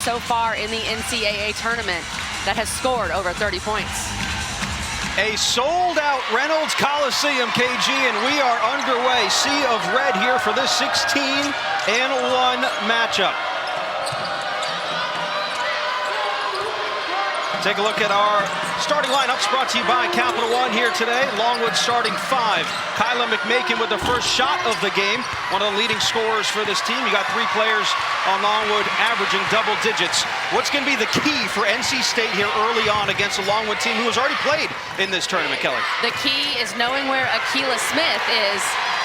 so far in the NCAA tournament that has scored over 30 points. A sold-out Reynolds Coliseum, KG, and we are underway. Sea of red here for this 16-1 matchup. Take a look at our starting lineups brought to you by Capital One here today. Longwood starting 5. Kyla McMakin with the first shot of the game. One of the leading scorers for this team. You got 3 players on Longwood averaging double digits. What's going to be the key for NC State here early on against a Longwood team who has already played in this tournament, Kelly? The key is knowing where Akila Smith is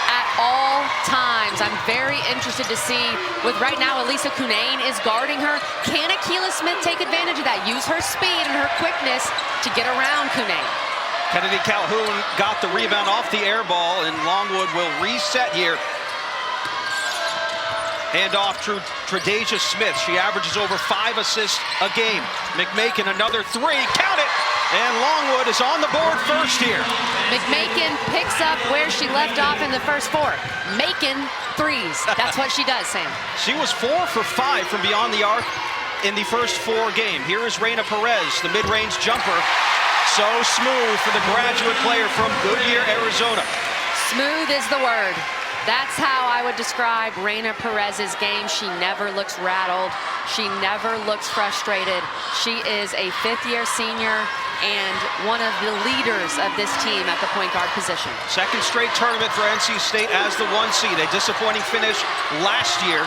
at all times. I'm very interested to see, with right now Elisa Cunane is guarding her. Can Akila Smith take advantage of that? Use her speed and her quickness to get around Cunane. Kennedy Calhoun got the rebound off the air ball, and Longwood will reset here. Hand off to Tredasia Smith. She averages over 5 assists a game. McMakin another 3, count it! And Longwood is on the board first here. McMakin picks up where she left off in the first 4. Making threes. That's what she does, Sam. She was 4 for 5 from beyond the arc in the first 4 games. Here is Reina Perez, the mid-range jumper. So smooth for the graduate player from Goodyear, Arizona. Smooth is the word. That's how I would describe Reina Perez's game. She never looks rattled. She never looks frustrated. She is a 5th-year senior and one of the leaders of this team at the point guard position. Second straight tournament for NC State as the 1 seed. A disappointing finish last year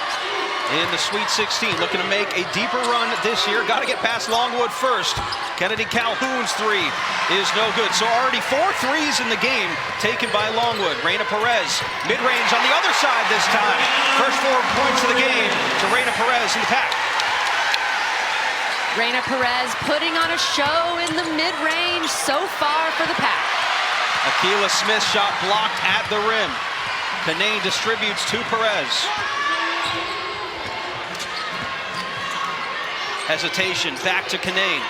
in the Sweet 16. Looking to make a deeper run this year. Got to get past Longwood first. Kennedy Calhoun's 3 is no good. So already 4 threes in the game taken by Longwood. Reina Perez, mid-range on the other side this time. First 4 points of the game to Reina Perez in the pack. Reina Perez putting on a show in the mid-range so far for the pack. Akila Smith shot blocked at the rim. Cunane distributes to Perez. Hesitation, back to Cunane.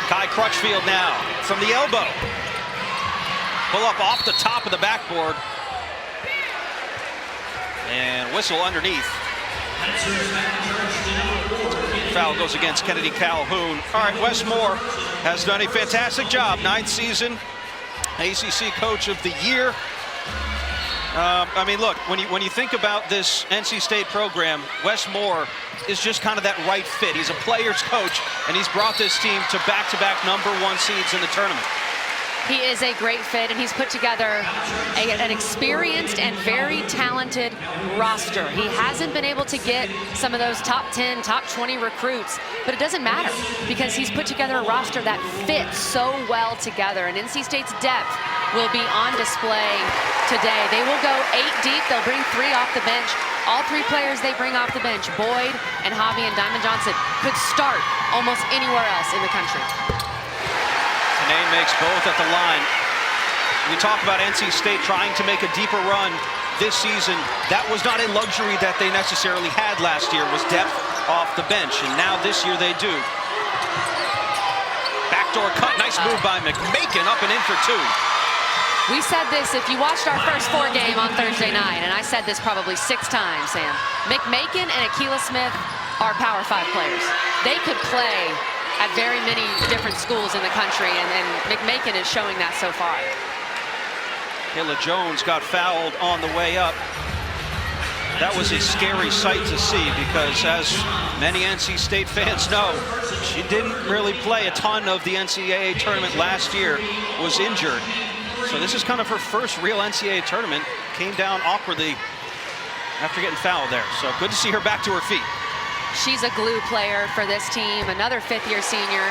Kai Crutchfield now from the elbow. Pull up off the top of the backboard. And whistle underneath. Foul goes against Kennedy Calhoun. All right, Wes Moore has done a fantastic job. 9th season, ACC Coach of the Year. I mean, look, when you think about this NC State program, Wes Moore is just kind of that right fit. He's a player's coach, and he's brought this team to back-to-back #1 seeds in the tournament. He is a great fit, and he's put together an experienced and very talented roster. He hasn't been able to get some of those top 10, top 20 recruits, but it doesn't matter because he's put together a roster that fits so well together, and NC State's depth will be on display today. They will go 8 deep. They'll bring 3 off the bench. All 3 players they bring off the bench, Boyd and Javi and Diamond Johnson, could start almost anywhere else in the country. Cunane makes both at the line. We talk about NC State trying to make a deeper run this season. That was not a luxury that they necessarily had last year, was depth off the bench, and now this year they do. Backdoor cut, nice move by McMakin, up and in for 2. We said this if you watched our first 4 game on Thursday night, and I said this probably 6 times, Sam. McMakin and Akila Smith are Power 5 players. They could play at very many different schools in the country, and McMakin is showing that so far. Kayla Jones got fouled on the way up. That was a scary sight to see because, as many NC State fans know, she didn't really play a ton of the NCAA tournament last year, was injured. So this is kind of her first real NCAA tournament. Came down awkwardly after getting fouled there. So good to see her back to her feet. She's a glue player for this team. Another 5th-year senior.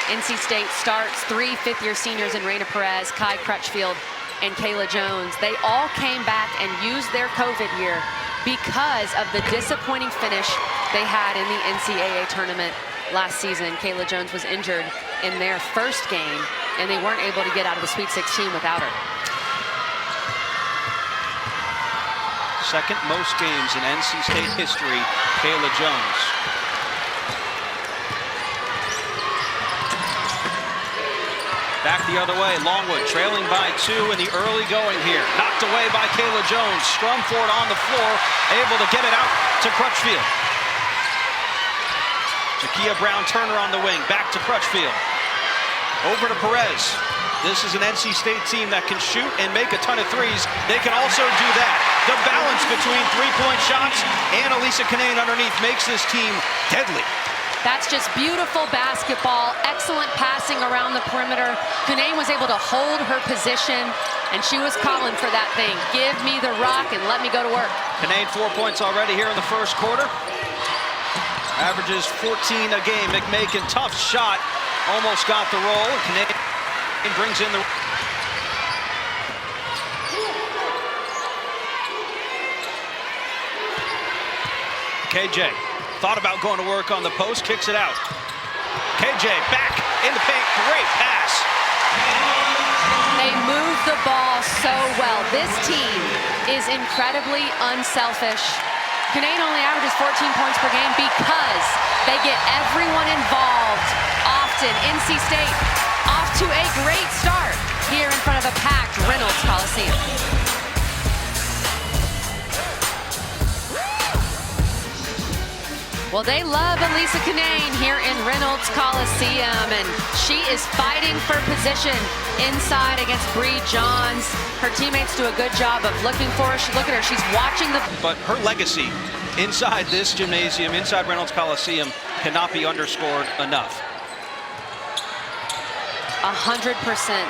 NC State starts 3 5th-year seniors in Reina Perez, Kai Crutchfield, and Kayla Jones. They all came back and used their COVID year because of the disappointing finish they had in the NCAA tournament last season. Kayla Jones was injured in their first game, and they weren't able to get out of the Sweet 16 without her. Second most games in NC State history, Kayla Jones. Back the other way, Longwood trailing by 2 in the early going here. Knocked away by Kayla Jones. Scrum for it on the floor, able to get it out to Crutchfield. Jakia Brown-Turner on the wing, back to Crutchfield. Over to Perez. This is an NC State team that can shoot and make a ton of threes. They can also do that. The balance between three-point shots and Elisa Canane underneath makes this team deadly. That's just beautiful basketball, excellent passing around the perimeter. Canane was able to hold her position, and she was calling for that thing. Give me the rock and let me go to work. Canane 4 points already here in the first quarter. Averages 14 a game. McMakin, tough shot, almost got the roll. Canane brings in the... KJ thought about going to work on the post, kicks it out. KJ back in the paint, great pass. They move the ball so well. This team is incredibly unselfish. Canane only averages 14 points per game because they get everyone involved often. NC State off to a great start here in front of a packed Reynolds Coliseum. Well, they love Elisa Canane here in Reynolds Coliseum, and she is fighting for position inside against Bree Johns. Her teammates do a good job of looking for her. Look at her, she's watching the... But her legacy inside this gymnasium, inside Reynolds Coliseum, cannot be underscored enough. 100%,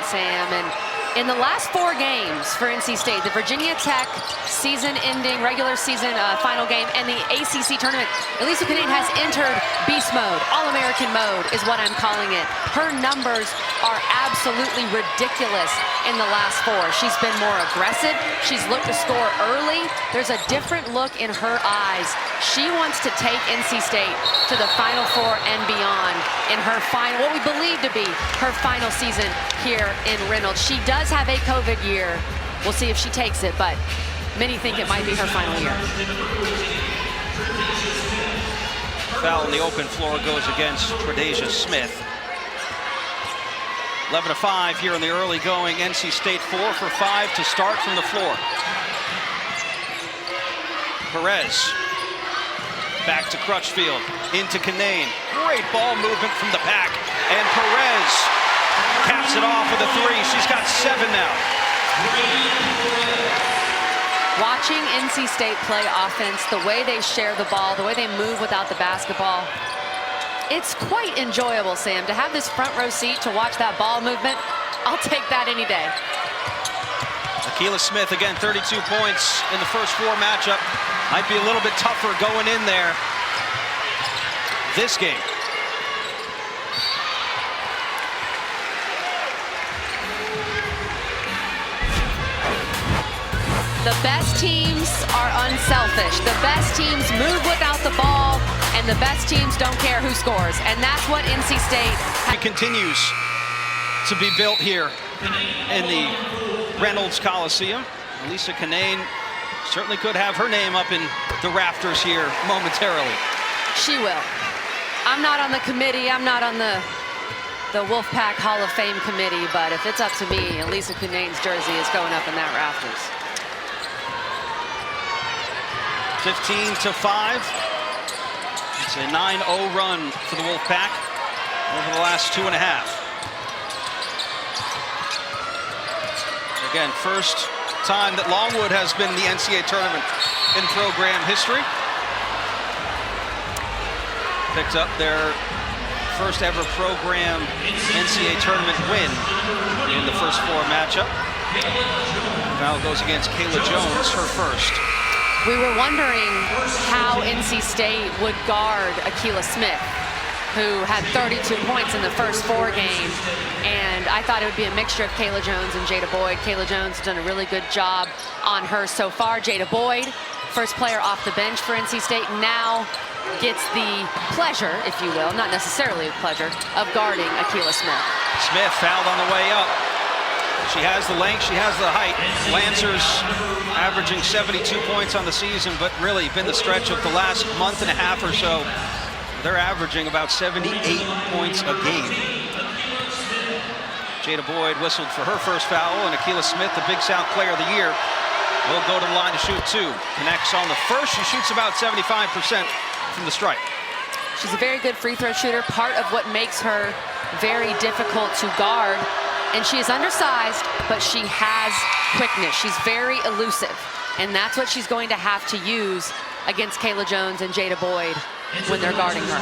Sam. And in the last 4 games for NC State, the Virginia Tech season-ending regular season final game and the ACC tournament, Elisa Canane has entered beast mode. All-American mode is what I'm calling it. Her numbers are absolutely ridiculous in the last 4. She's been more aggressive. She's looked to score early. There's a different look in her eyes. She wants to take NC State to the Final Four and beyond in her final, what we believe to be her final season here in Reynolds. She does have a COVID year. We'll see if she takes it, but many think it might be her final year. Foul on the open floor goes against Tre'Dasia Smith. 11-5 here in the early going. NC State 4 for 5 to start from the floor. Perez back to Crutchfield, into Canane. Great ball movement from the pack, and Perez caps it off with a 3. She's got 7 now. Watching NC State play offense, the way they share the ball, the way they move without the basketball, it's quite enjoyable, Sam, to have this front row seat to watch that ball movement. I'll take that any day. Akila Smith, again, 32 points in the first 4 matchup. Might be a little bit tougher going in there this game. The best teams are unselfish. The best teams move without the ball, and the best teams don't care who scores. And that's what NC State It continues to be built here in the Reynolds Coliseum. Elisa Canane certainly could have her name up in the rafters here momentarily. She will. I'm not on the committee. I'm not on the Wolfpack Hall of Fame committee, but if it's up to me, Elisa Canane's jersey is going up in that rafters. 15-5. It's a 9-0 run for the Wolfpack over the last 2.5. Again, first time that Longwood has been in the NCAA tournament in program history. Picked up their first ever program NCAA tournament win in the first 4 matchup. Foul goes against Kayla Jones, her first. We were wondering how NC State would guard Akila Smith, who had 32 points in the first 4 games. And I thought it would be a mixture of Kayla Jones and Jada Boyd. Kayla Jones has done a really good job on her so far. Jada Boyd, first player off the bench for NC State, now gets the pleasure, if you will, not necessarily a pleasure, of guarding Akila Smith. Smith fouled on the way up. She has the length, she has the height. Lancers averaging 72 points on the season, but really been the stretch of the last month and a half or so. They're averaging about 78 points a game. Jada Boyd whistled for her first foul, and Akila Smith, the Big South Player of the Year, will go to the line to shoot 2. Connects on the first. She shoots about 75% from the strike. She's a very good free throw shooter, part of what makes her very difficult to guard. And she is undersized, but she has quickness. She's very elusive. And that's what she's going to have to use against Kayla Jones and Jada Boyd when they're guarding her.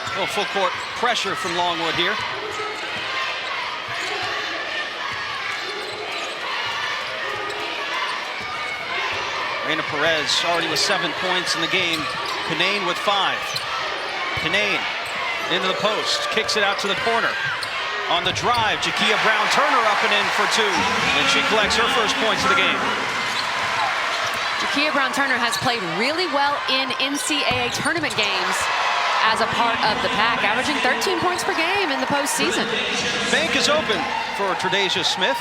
A little full court pressure from Longwood here. Reina Perez already with 7 points in the game. Canane with 5. Canane into the post, kicks it out to the corner. On the drive, Jakia Brown-Turner up and in for 2, and she collects her first points of the game. Jakia Brown-Turner has played really well in NCAA tournament games as a part of the pack, averaging 13 points per game in the postseason. Bank is open for Tre'Dasia Smith.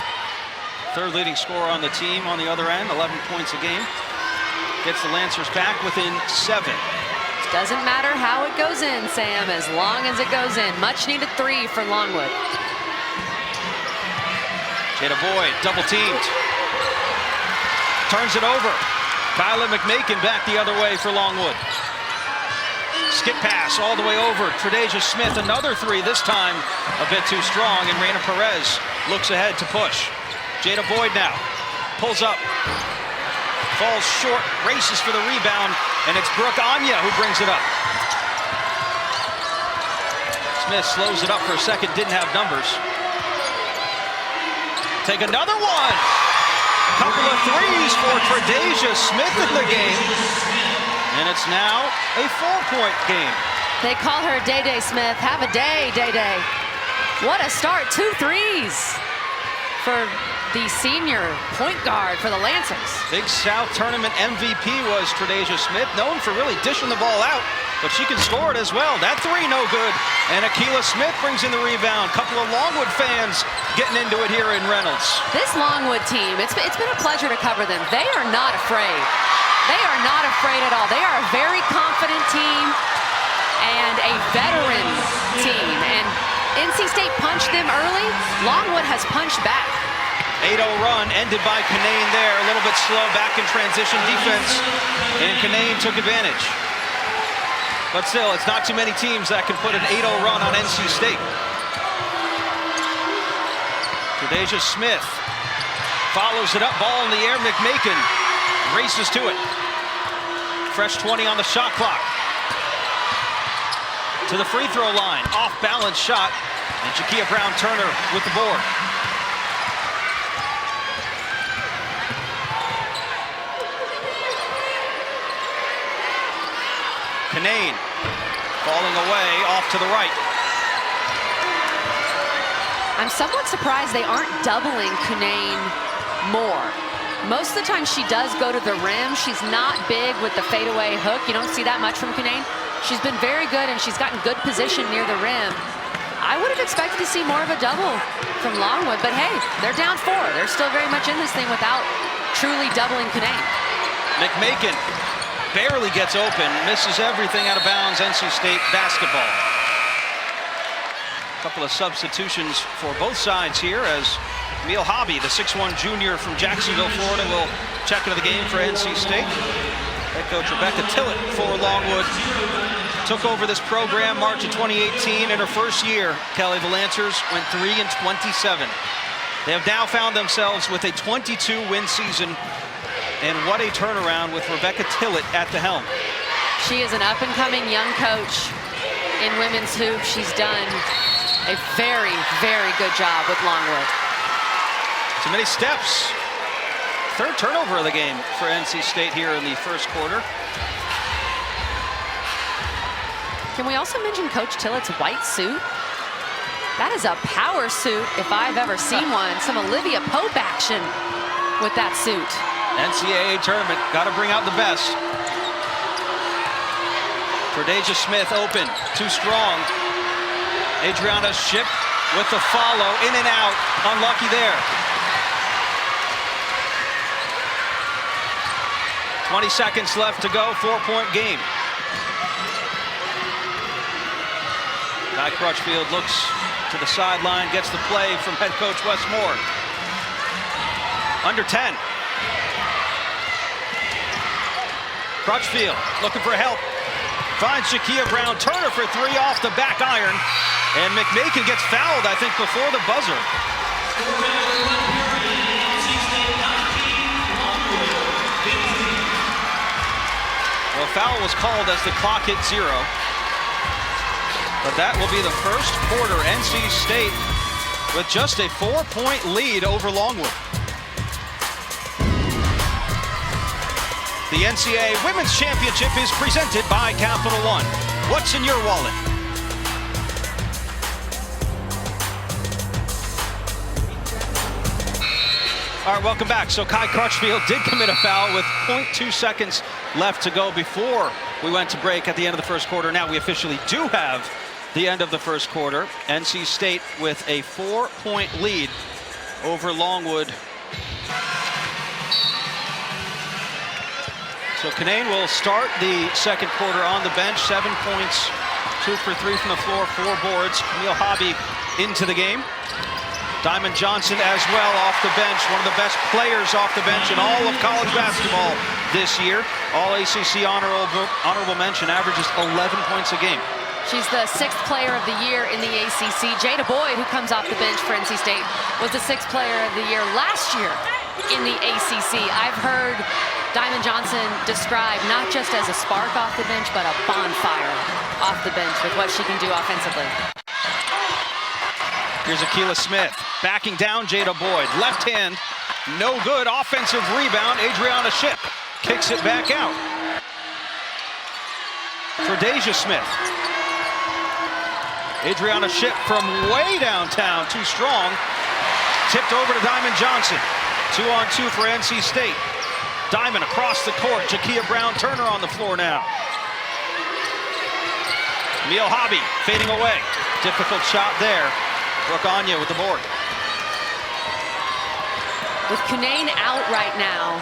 Third leading scorer on the team on the other end, 11 points a game. Gets the Lancers back within 7. Doesn't matter how it goes in, Sam, as long as it goes in. Much needed 3 for Longwood. Jada Boyd, double teamed. Turns it over. Kyla McMakin back the other way for Longwood. Skip pass all the way over. Tre'Dasia Smith, another 3, this time a bit too strong, and Reina Perez looks ahead to push. Jada Boyd now pulls up. Falls short, races for the rebound, and it's Brooke Anya who brings it up. Smith slows it up for a second, didn't have numbers. Take another one. Couple of threes for Tre'Dasia Smith in the game. And it's now a 4-point game. They call her Day-Day Smith. Have a day, Day-Day. What a start, 2 threes for the senior point guard for the Lancers. Big South Tournament MVP was Tre'Dasia Smith, known for really dishing the ball out, but she can score it as well. That 3 no good, and Akila Smith brings in the rebound. Couple of Longwood fans getting into it here in Reynolds. This Longwood team, it's been a pleasure to cover them. They are not afraid. They are not afraid at all. They are a very confident team and a veteran team. And NC State punched them early. Longwood has punched back. 8-0 run ended by Canane there. A little bit slow back in transition defense, and Canane took advantage. But still, it's not too many teams that can put an 8-0 run on NC State. Tre'Dasia Smith follows it up, ball in the air. McMakin races to it. Fresh 20 on the shot clock. To the free throw line, off balance shot, and Jakia Brown-Turner with the board. Canane falling away off to the right. I'm somewhat surprised they aren't doubling Canane more. Most of the time she does go to the rim. She's not big with the fadeaway hook. You don't see that much from Canane. She's been very good, and she's gotten good position near the rim. I would have expected to see more of a double from Longwood, but hey, they're down 4. They're still very much in this thing without truly doubling Canane. McMakin barely gets open, misses everything out of bounds. NC State basketball. A couple of substitutions for both sides here as Emil Hobby, the 6'1 junior from Jacksonville, Florida, will check into the game for NC State. Head coach Rebecca Tillett for Longwood took over this program March of 2018. In her first year, Kelly, the Lancers went 3-27. They have now found themselves with a 22-win season. And what a turnaround with Rebecca Tillett at the helm. She is an up-and-coming young coach in women's hoop. She's done a very, very good job with Longwood. Too many steps. Third turnover of the game for NC State here in the first quarter. Can we also mention Coach Tillett's white suit? That is a power suit if I've ever seen one. Some Olivia Pope action with that suit. NCAA tournament, got to bring out the best. Tre'Dasia Smith open, too strong. Adriana Ship with the follow, in and out, unlucky there. 20 seconds left to go, 4-point game. Guy Crutchfield looks to the sideline, gets the play from head coach Wes Moore. Under 10. Crutchfield looking for help. Finds Jakia Brown-Turner for 3 off the back iron. And McMakin gets fouled, I think, before the buzzer. Well, foul was called as the clock hit 0. But that will be the first quarter. NC State with just a 4-point lead over Longwood. The NCAA Women's Championship is presented by Capital One. What's in your wallet? All right, welcome back. So Kai Crutchfield did commit a foul with 0.2 seconds left to go before we went to break at the end of the first quarter. Now we officially do have the end of the first quarter. NC State with a 4-point lead over Longwood. So Canaan will start the second quarter on the bench. 7 points, 2 for 3 from the floor, 4 boards. Camille Hobby into the game. Diamond Johnson as well off the bench, one of the best players off the bench in all of college basketball this year. All ACC honorable mention, averages 11 points a game. She's the 6th player of the year in the ACC. Jada Boyd, who comes off the bench for NC State, was the 6th player of the year last year in the ACC. I've heard Diamond Johnson described not just as a spark off the bench, but a bonfire off the bench with what she can do offensively. Here's Akila Smith backing down Jada Boyd. Left hand, no good. Offensive rebound. Adriana Shipp kicks it back out for Deja Smith. Adriana Shipp from way downtown, too strong. Tipped over to Diamond Johnson. 2-on-2 for NC State. Diamond across the court. Jakia Brown-Turner on the floor now. Camille Hobby fading away. Difficult shot there. Brooke Anya with the board. With Canaan out right now,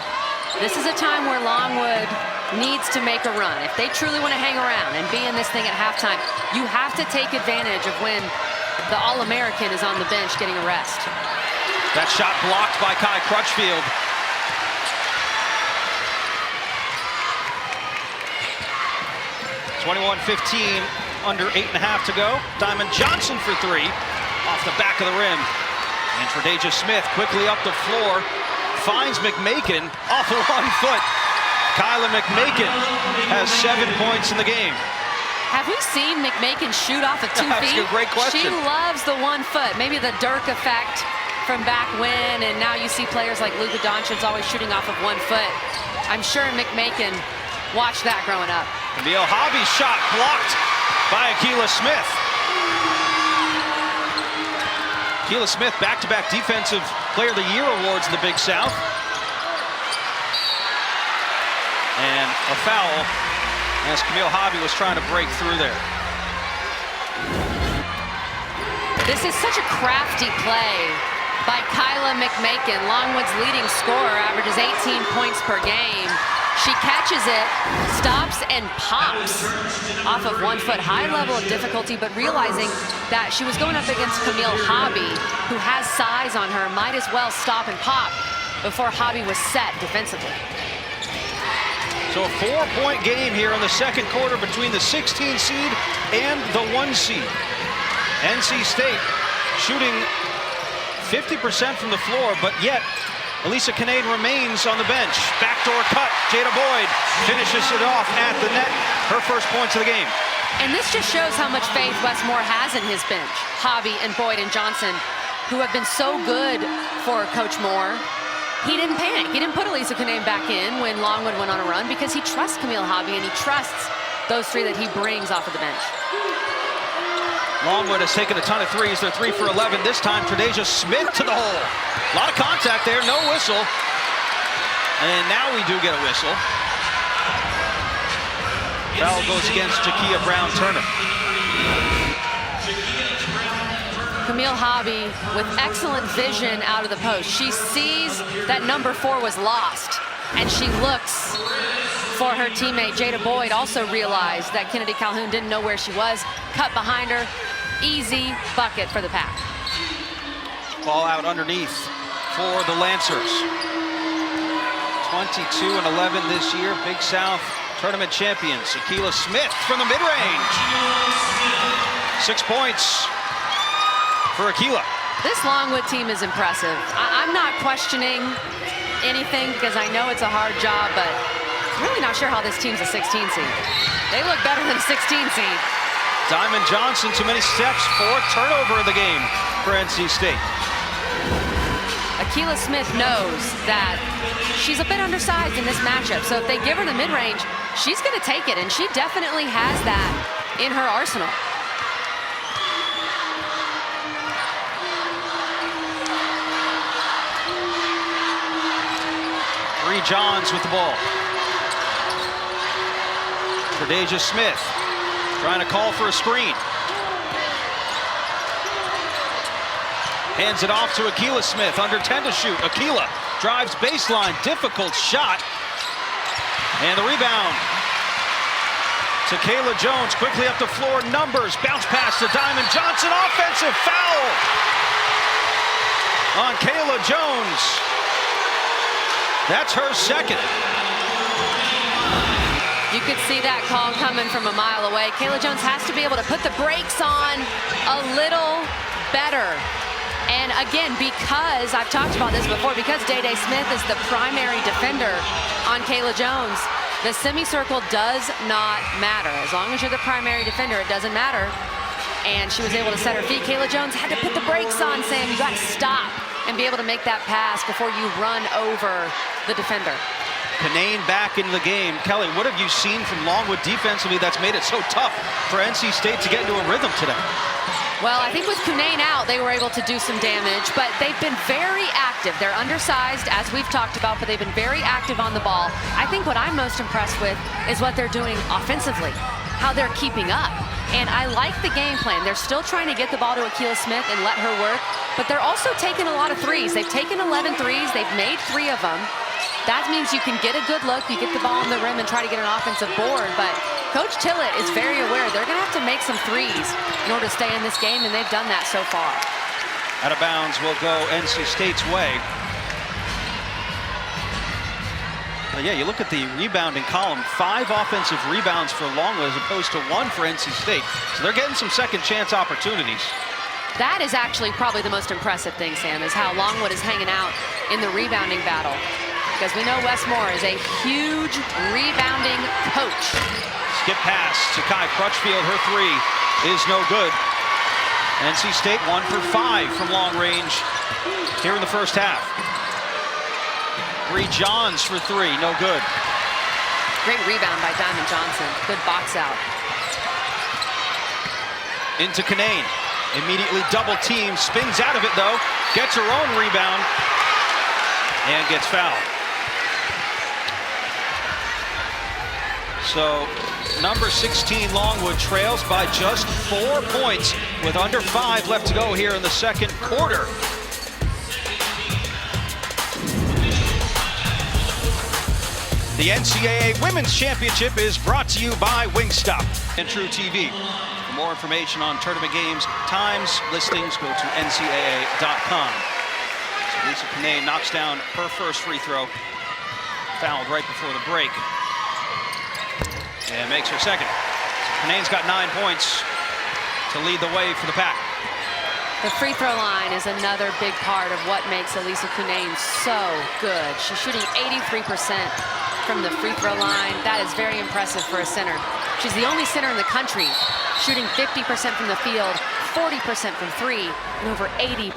this is a time where Longwood needs to make a run. If they truly want to hang around and be in this thing at halftime, you have to take advantage of when the All-American is on the bench getting a rest. That shot blocked by Kai Crutchfield. (21-15), under 8.5 to go. Diamond Johnson for 3. Off the back of the rim. And Tre'Dasia Smith quickly up the floor. Finds McMakin off of 1 foot. Kyla McMakin has 7 points in the game. Have we seen McMakin shoot off of 2 feet? That's a great question. She loves the 1 foot. Maybe the Dirk effect from back when, and now you see players like Luka Doncic's always shooting off of 1 foot. I'm sure McMakin watched that growing up. Camille Hobby's shot blocked by Akila Smith. Akila Smith, back-to-back Defensive Player of the Year awards in the Big South. And a foul as Camille Hobby was trying to break through there. This is such a crafty play by Kyla McMakin. Longwood's leading scorer, averages 18 points per game. She catches it, stops, and pops off of 1 foot. High level of difficulty, but realizing that she was going up against Camille Hobby, who has size on her, might as well stop and pop before Hobby was set defensively. So a 4-point game here in the second quarter between the 16 seed and the 1 seed. NC State shooting 50% from the floor, but yet Elisa Canaan remains on the bench. Backdoor cut. Jada Boyd finishes it off at the net. Her first points of the game. And this just shows how much faith Westmore has in his bench. Hobby and Boyd and Johnson, who have been so good for Coach Moore. He didn't panic. He didn't put Elisa Canaan back in when Longwood went on a run because he trusts Camille Hobby and he trusts those 3 that he brings off of the bench. Longwood has taken a ton of threes. They're 3 for 11. This time, Tre'Dasia Smith to the hole. A lot of contact there, no whistle. And now we do get a whistle. Foul goes against Jakia Brown-Turner. Camille Hobby with excellent vision out of the post. She sees that number 4 was lost, and she looks for her teammate. Jada Boyd also realized that Kennedy Calhoun didn't know where she was. Cut behind her. Easy bucket for the Pack. Ball out underneath for the Lancers. 22-11 this year. Big South tournament champions. Akila Smith from the mid-range. 6 points for Akila. This Longwood team is impressive. I'm not questioning anything because I know it's a hard job, but I'm really not sure how this team's a 16 seed. They look better than a 16 seed. Diamond Johnson, too many steps, 4th turnover of the game for NC State. Akila Smith knows that she's a bit undersized in this matchup, so if they give her the mid-range, she's going to take it, and she definitely has that in her arsenal. Bree Johns with the ball. Tre'Dasia Smith trying to call for a screen. Hands it off to Akila Smith, under 10 to shoot. Akila drives baseline, difficult shot. And the rebound to Kayla Jones, quickly up the floor, numbers, bounce pass to Diamond Johnson, offensive foul on Kayla Jones. That's her second. You could see that call coming from a mile away. Kayla Jones has to be able to put the brakes on a little better. And again, because I've talked about this before, because Day-Day Smith is the primary defender on Kayla Jones, the semicircle does not matter. As long as you're the primary defender, it doesn't matter. And she was able to set her feet. Kayla Jones had to put the brakes on, Sam. You got to stop and be able to make that pass before you run over the defender. Canaan back into the game. Kelly, what have you seen from Longwood defensively that's made it so tough for NC State to get into a rhythm today? Well, I think with Canaan out, they were able to do some damage, but they've been very active. They're undersized, as we've talked about, but they've been very active on the ball. I think what I'm most impressed with is what they're doing offensively, how they're keeping up. And I like the game plan. They're still trying to get the ball to Akila Smith and let her work, but they're also taking a lot of threes. They've taken 11 threes. They've made 3 of them. That means you can get a good look, you get the ball on the rim and try to get an offensive board, but Coach Tillett is very aware they're going to have to make some threes in order to stay in this game, and they've done that so far. Out of bounds will go NC State's way. But yeah, you look at the rebounding column, 5 offensive rebounds for Longwood as opposed to 1 for NC State. So they're getting some second chance opportunities. That is actually probably the most impressive thing, Sam, is how Longwood is hanging out in the rebounding battle. Because we know Wes Moore is a huge rebounding coach. Skip pass to Kai Crutchfield. Her 3 is no good. NC State 1 for 5 from long range here in the first half. Bree Johns for 3, no good. Great rebound by Diamond Johnson. Good box out. Into Canaan. Immediately double team. Spins out of it though. Gets her own rebound. And gets fouled. So number 16 Longwood trails by just 4 points with under 5 left to go here in the second quarter. The NCAA Women's Championship is brought to you by Wingstop and True TV. For more information on tournament games, times, listings, go to ncaa.com. So Lisa Canaan knocks down her first free throw. Fouled right before the break. And makes her second. So Canaan's got 9 points to lead the way for the Pack. The free throw line is another big part of what makes Elisa Canaan so good. She's shooting 83% from the free throw line. That is very impressive for a center. She's the only center in the country shooting 50% from the field, 40% from 3, and over 80%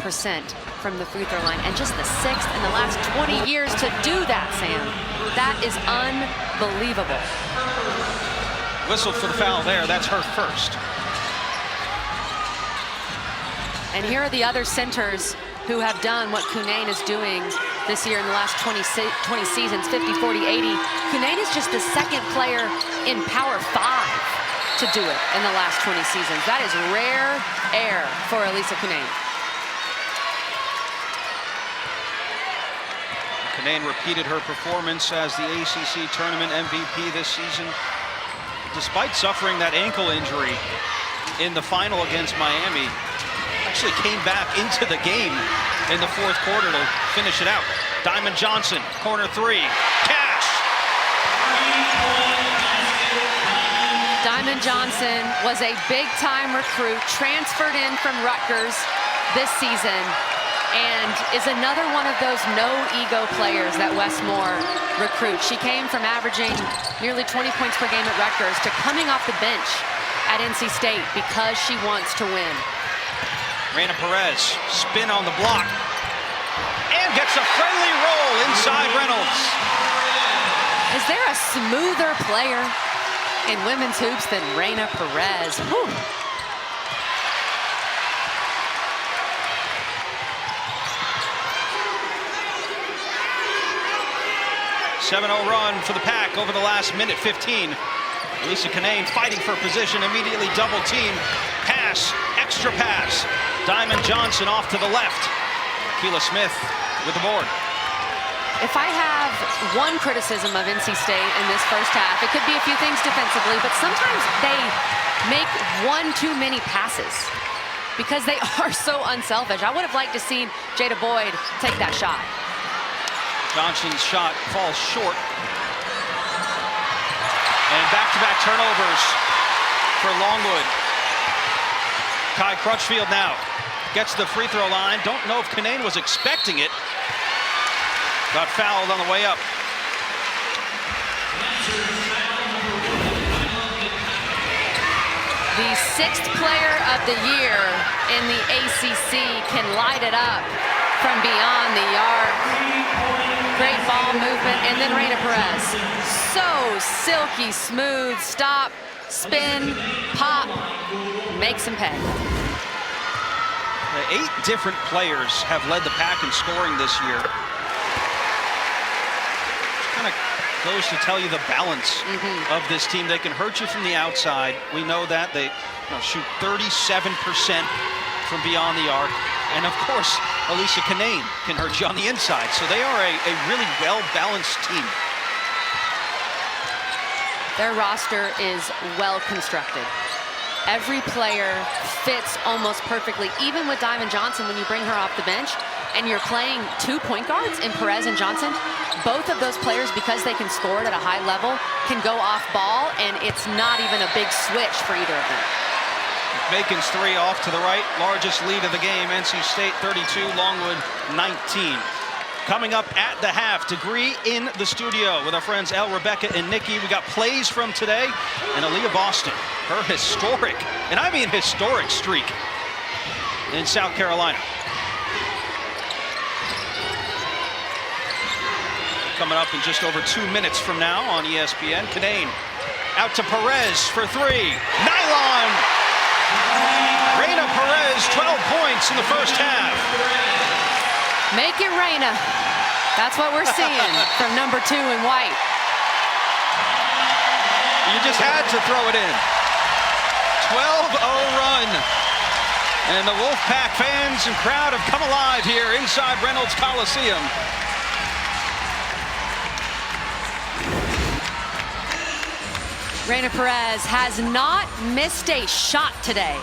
from the free throw line. And just the 6th in the last 20 years to do that, Sam. That is unbelievable. Whistled for the foul there. That's her first. And here are the other centers who have done what Canaan is doing this year in the last 20 seasons, 50, 40, 80. Canaan is just the 2nd player in Power 5 to do it in the last 20 seasons. That is rare air for Elisa Canaan. Canaan repeated her performance as the ACC tournament MVP this season. Despite suffering that ankle injury in the final against Miami, actually came back into the game in the fourth quarter to finish it out. Diamond Johnson, corner three, cash. Diamond Johnson was a big-time recruit, transferred in from Rutgers this season, and is another one of those no-ego players that Westmore recruits. She came from averaging nearly 20 points per game at Rutgers to coming off the bench at NC State because she wants to win. Reyna Perez, spin on the block, and gets a friendly roll inside Reynolds. Is there a smoother player in women's hoops than Reyna Perez? Whew. 7-0 run for the Pack over the last minute 15. Lisa Canane fighting for position, immediately double team. Pass, extra pass. Diamond Johnson off to the left. Keila Smith with the board. If I have one criticism of NC State in this first half, it could be a few things defensively, but sometimes they make one too many passes because they are so unselfish. I would have liked to see Jada Boyd take that shot. Johnson's shot falls short. And back-to-back turnovers for Longwood. Kai Crutchfield now gets the free throw line. Don't know if Canane was expecting it. Got fouled on the way up. The 6th player of the year in the ACC can light it up from beyond the arc. Great ball movement, and then Reyna Perez. So silky smooth, stop, spin, pop, makes him pay. 8 different players have led the Pack in scoring this year. Kind of goes to tell you the balance of this team. They can hurt you from the outside. We know that. They shoot 37% from beyond the arc. And of course, Alicia Canane can hurt you on the inside. So they are a really well-balanced team. Their roster is well constructed. Every player fits almost perfectly, even with Diamond Johnson when you bring her off the bench and you're playing 2 point guards in Perez and Johnson. Both of those players, because they can score it at a high level, can go off ball, and it's not even a big switch for either of them. Bacon's three off to the right, largest lead of the game. NC State 32, Longwood 19. Coming up at the half, Degree in the studio with our friends Elle, Rebecca, and Nikki. We got plays from today, and Aaliyah Boston, her historic, and I mean historic streak in South Carolina. Coming up in just over 2 minutes from now on ESPN. Canane out to Perez for three. Nylon! Reyna Perez, 12 points in the first half. Make it Reyna. That's what we're seeing from number 2 in white. You just had to throw it in. 12-0 run. And the Wolfpack fans and crowd have come alive here inside Reynolds Coliseum. Reyna Perez has not missed a shot today.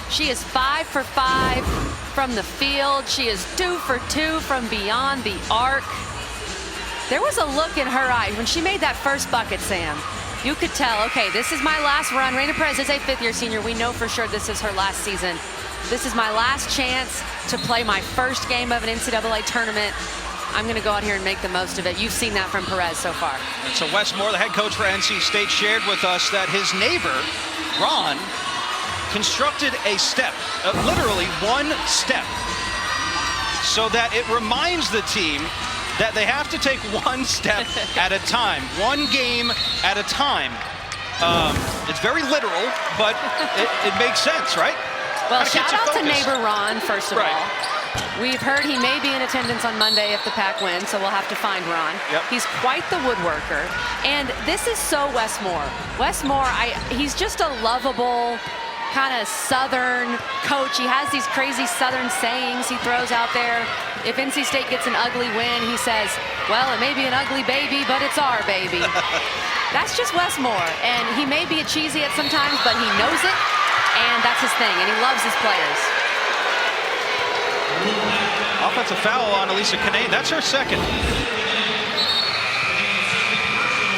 She is 5 for 5 from the field. She is 2 for 2 from beyond the arc. There was a look in her eye when she made that first bucket, Sam. You could tell, okay, this is my last run. Reyna Perez is a 5th-year senior. We know for sure this is her last season. This is my last chance to play my first game of an NCAA tournament. I'm going to go out here and make the most of it. You've seen that from Perez so far. And so Wes Moore, the head coach for NC State, shared with us that his neighbor, Ron, constructed a step, literally one step, so that it reminds the team that they have to take one step at a time, one game at a time. It's very literal, but it makes sense, right? Well, shout out to neighbor Ron, first of all. We've heard he may be in attendance on Monday if the Pack wins, so we'll have to find Ron. Yep. He's quite the woodworker. And this is so Wes Moore. Wes Moore, he's just a lovable, kind of Southern coach. He has these crazy Southern sayings he throws out there. If NC State gets an ugly win, he says, well, it may be an ugly baby, but it's our baby. That's just Wes Moore. And he may be a cheesy at sometimes, but he knows it, and that's his thing, and he loves his players. Offensive foul on Elisa Kinane. That's her second.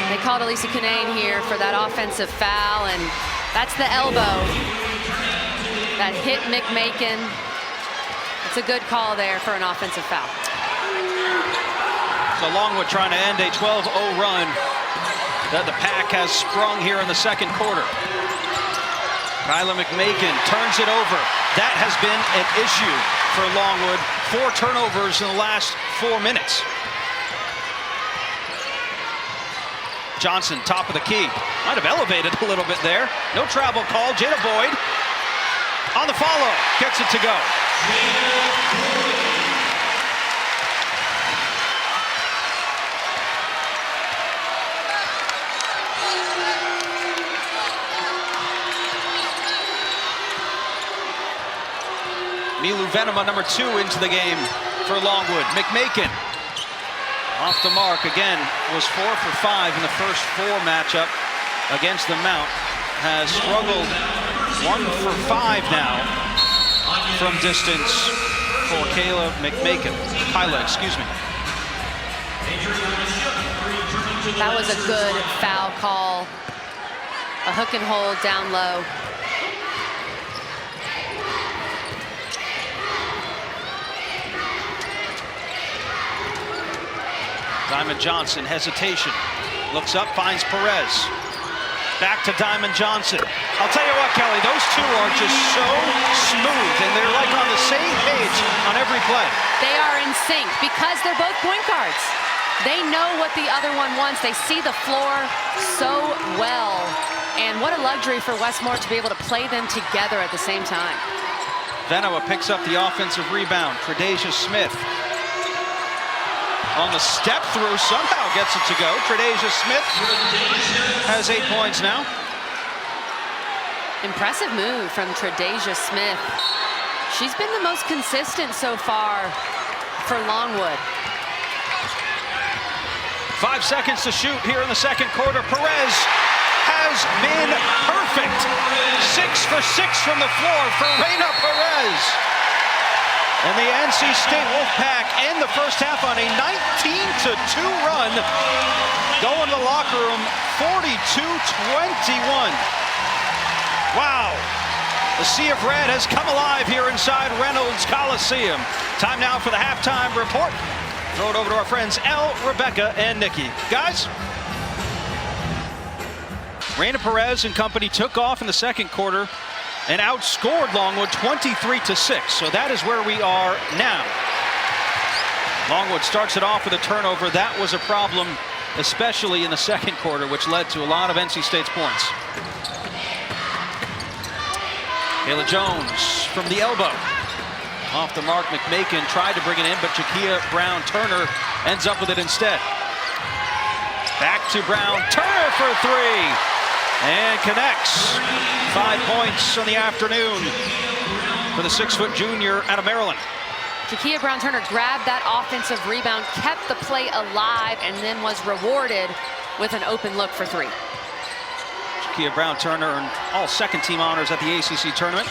They called Elisa Kinane here for that offensive foul, and that's the elbow that hit McMakin. It's a good call there for an offensive foul. So Longwood trying to end a 12-0 run that the Pack has sprung here in the second quarter. Kyla McMakin turns it over. That has been an issue for Longwood. 4 turnovers in the last 4 minutes. Johnson, top of the key. Might have elevated a little bit there. No travel call. Jada Boyd on the follow. Gets it to go. Milu Venema, number 2 into the game for Longwood. McMakin off the mark again, was 4 for 5 in the first 4 matchup against the Mount. Has struggled 1 for 5 now from distance for Kyla, excuse me. That was a good foul call. A hook and hold down low. Diamond Johnson, hesitation. Looks up, finds Perez. Back to Diamond Johnson. I'll tell you what, Kelly, those two are just so smooth, and they're like on the same page on every play. They are in sync because they're both point guards. They know what the other one wants. They see the floor so well. And what a luxury for Westmore to be able to play them together at the same time. Venema picks up the offensive rebound. Tredasia Smith on the step through, somehow gets it to go. Tredasia Smith has 8 points now. Impressive move from Tredasia Smith. She's been the most consistent so far for Longwood. 5 seconds to shoot here in the second quarter. Perez has been perfect. 6 for 6 from the floor for Reina Perez. And the NC State Wolfpack end the first half on a 19-2 run. Going to the locker room, 42-21. Wow. The Sea of Red has come alive here inside Reynolds Coliseum. Time now for the halftime report. Throw it over to our friends Elle, Rebecca, and Nikki. Guys, Reina Perez and company took off in the second quarter and outscored Longwood 23-6. So that is where we are now. Longwood starts it off with a turnover. That was a problem, especially in the second quarter, which led to a lot of NC State's points. Kayla Jones from the elbow. Off the mark, McMakin tried to bring it in, but Jakia Brown-Turner ends up with it instead. Back to Brown-Turner for 3. And connects. 5 points on the afternoon for the 6-foot junior out of Maryland. Jakia Brown-Turner grabbed that offensive rebound, kept the play alive, and then was rewarded with an open look for 3. Jakia Brown-Turner earned all second-team honors at the ACC tournament.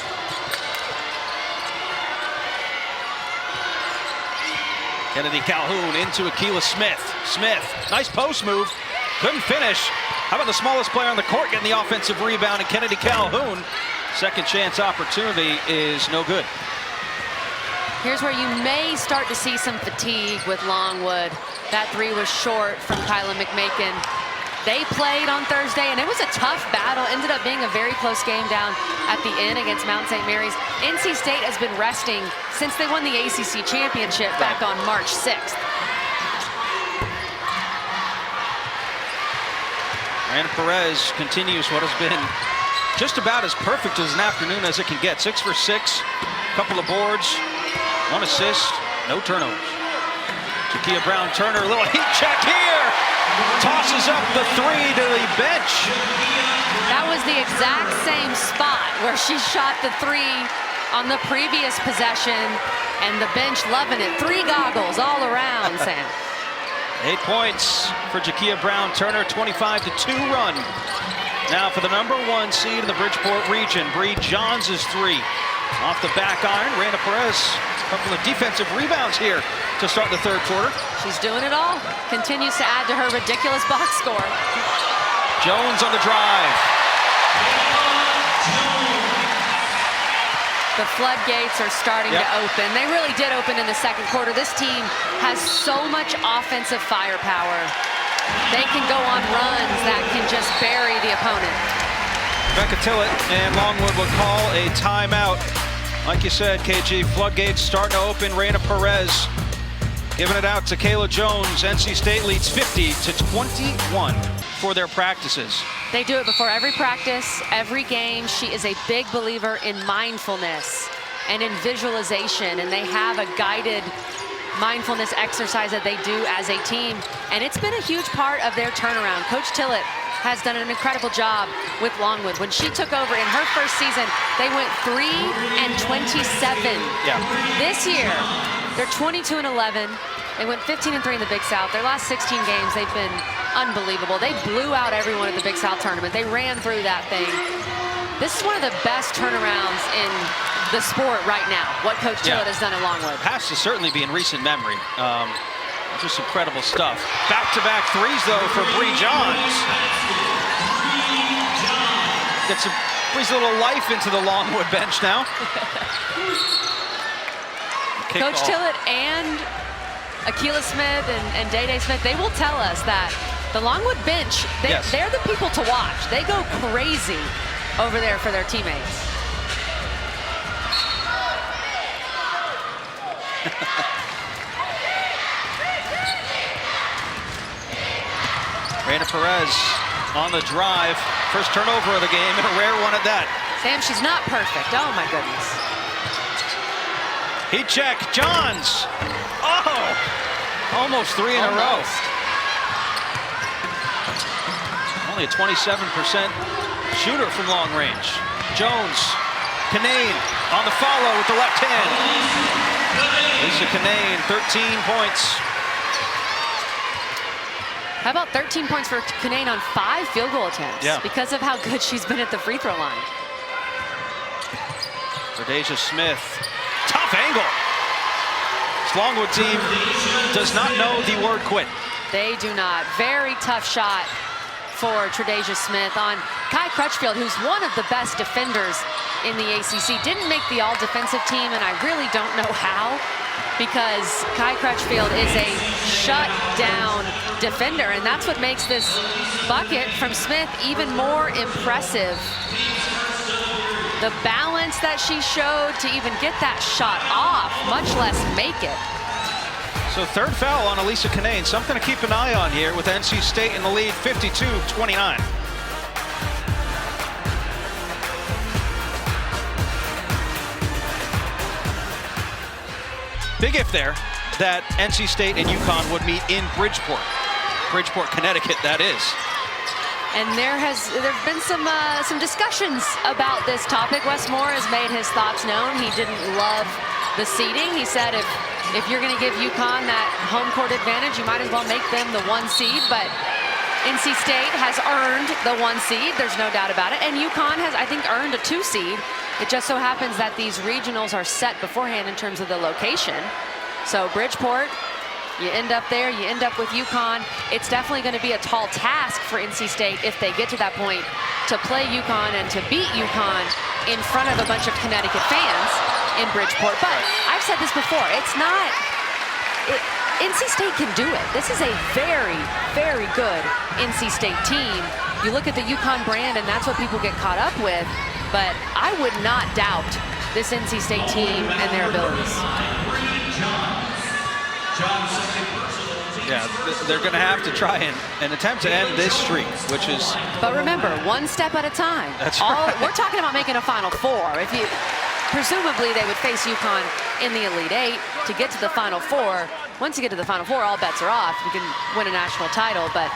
Kennedy Calhoun into Akila Smith. Smith, nice post move. Couldn't finish. How about the smallest player on the court getting the offensive rebound, and Kennedy Calhoun. Second chance opportunity is no good. Here's where you may start to see some fatigue with Longwood. That 3 was short from Kyla McMakin. They played on Thursday, and it was a tough battle. Ended up being a very close game down at the end against Mount St. Mary's. NC State has been resting since they won the ACC championship back on March 6th. And Perez continues what has been just about as perfect as an afternoon as it can get. 6 for 6, couple of boards, 1 assist, no turnovers. Jakia Brown-Turner, a little heat check here. Tosses up the 3 to the bench. That was the exact same spot where she shot the 3 on the previous possession, and the bench loving it. 3 goggles all around, Sam. 8 points for Jakia Brown-Turner, 25-2 run. Now for the #1 seed in the Bridgeport region, Bree Johns is 3. Off the back iron, Reyna Perez. A couple of defensive rebounds here to start the third quarter. She's doing it all. Continues to add to her ridiculous box score. Jones on the drive. The floodgates are starting to open. They really did open in the second quarter. This team has so much offensive firepower. They can go on runs that can just bury the opponent. Becca Tillett and Longwood will call a timeout. Like you said, KG, floodgates starting to open. Reyna Perez giving it out to Kayla Jones. NC State leads 50-21 for their practices. They do it before every practice, every game. She is a big believer in mindfulness and in visualization, and they have a guided mindfulness exercise that they do as a team, and it's been a huge part of their turnaround. Coach Tillett has done an incredible job with Longwood. When she took over in her first season, they went 3-27. Yeah. This year, they're 22-11. They went 15-3 in the Big South. Their last 16 games, they've been unbelievable. They blew out everyone at the Big South tournament. They ran through that thing. This is one of the best turnarounds in the sport right now, what Coach Tillett has done at Longwood. Has to certainly be in recent memory. Just incredible stuff. Back-to-back threes, though, for Bree Johns. Breathes a little life into the Longwood bench now. Coach Tillett and Akila Smith and Day Day Smith, they will tell us that the Longwood bench, they're the people to watch. They go crazy over there for their teammates. Reyna Perez on the drive. First turnover of the game, and a rare one at that. Sam, she's not perfect. Oh, my goodness. Heat check, Johns. Oh, almost three in a row. Only a 27% shooter from long range. Jones, Canane on the follow with the left hand. Lisa Canane, 13 points. How about 13 points for Canane on 5 field goal attempts? Yeah. Because of how good she's been at the free throw line. Tre'Dasia Smith, tough angle. This Longwood team does not know the word quit. They do not. Very tough shot for Tre'Dasia Smith on Kai Crutchfield, who's one of the best defenders in the ACC. Didn't make the all-defensive team, and I really don't know how, because Kai Crutchfield is a shut-down defender, and that's what makes this bucket from Smith even more impressive. The balance that she showed to even get that shot off, much less make it. So third foul on Elisa Canane. Something to keep an eye on here with NC State in the lead, 52-29. Big if there that NC State and UConn would meet in Bridgeport, Connecticut, that is. And there've been some discussions about this topic. Wes Moore has made his thoughts known. He didn't love the seeding. He said if you're going to give UConn that home court advantage, you might as well make them the 1 seed. But NC State has earned the 1 seed. There's no doubt about it. And UConn has, I think, earned a 2 seed. It just so happens that these regionals are set beforehand in terms of the location. So Bridgeport, you end up there, you end up with UConn. It's definitely going to be a tall task for NC State if they get to that point to play UConn and to beat UConn in front of a bunch of Connecticut fans in Bridgeport. But I've said this before, it's not, NC State can do it. This is a very, very good NC State team. You look at the UConn brand and that's what people get caught up with, but I would not doubt this NC State team and their abilities. Yeah, they're going to have to try and attempt to end this streak, which is... But remember, 1 step at a time. That's right. We're talking about making a Final Four. Presumably, they would face UConn in the Elite Eight to get to the Final Four. Once you get to the Final Four, all bets are off. You can win a national title, but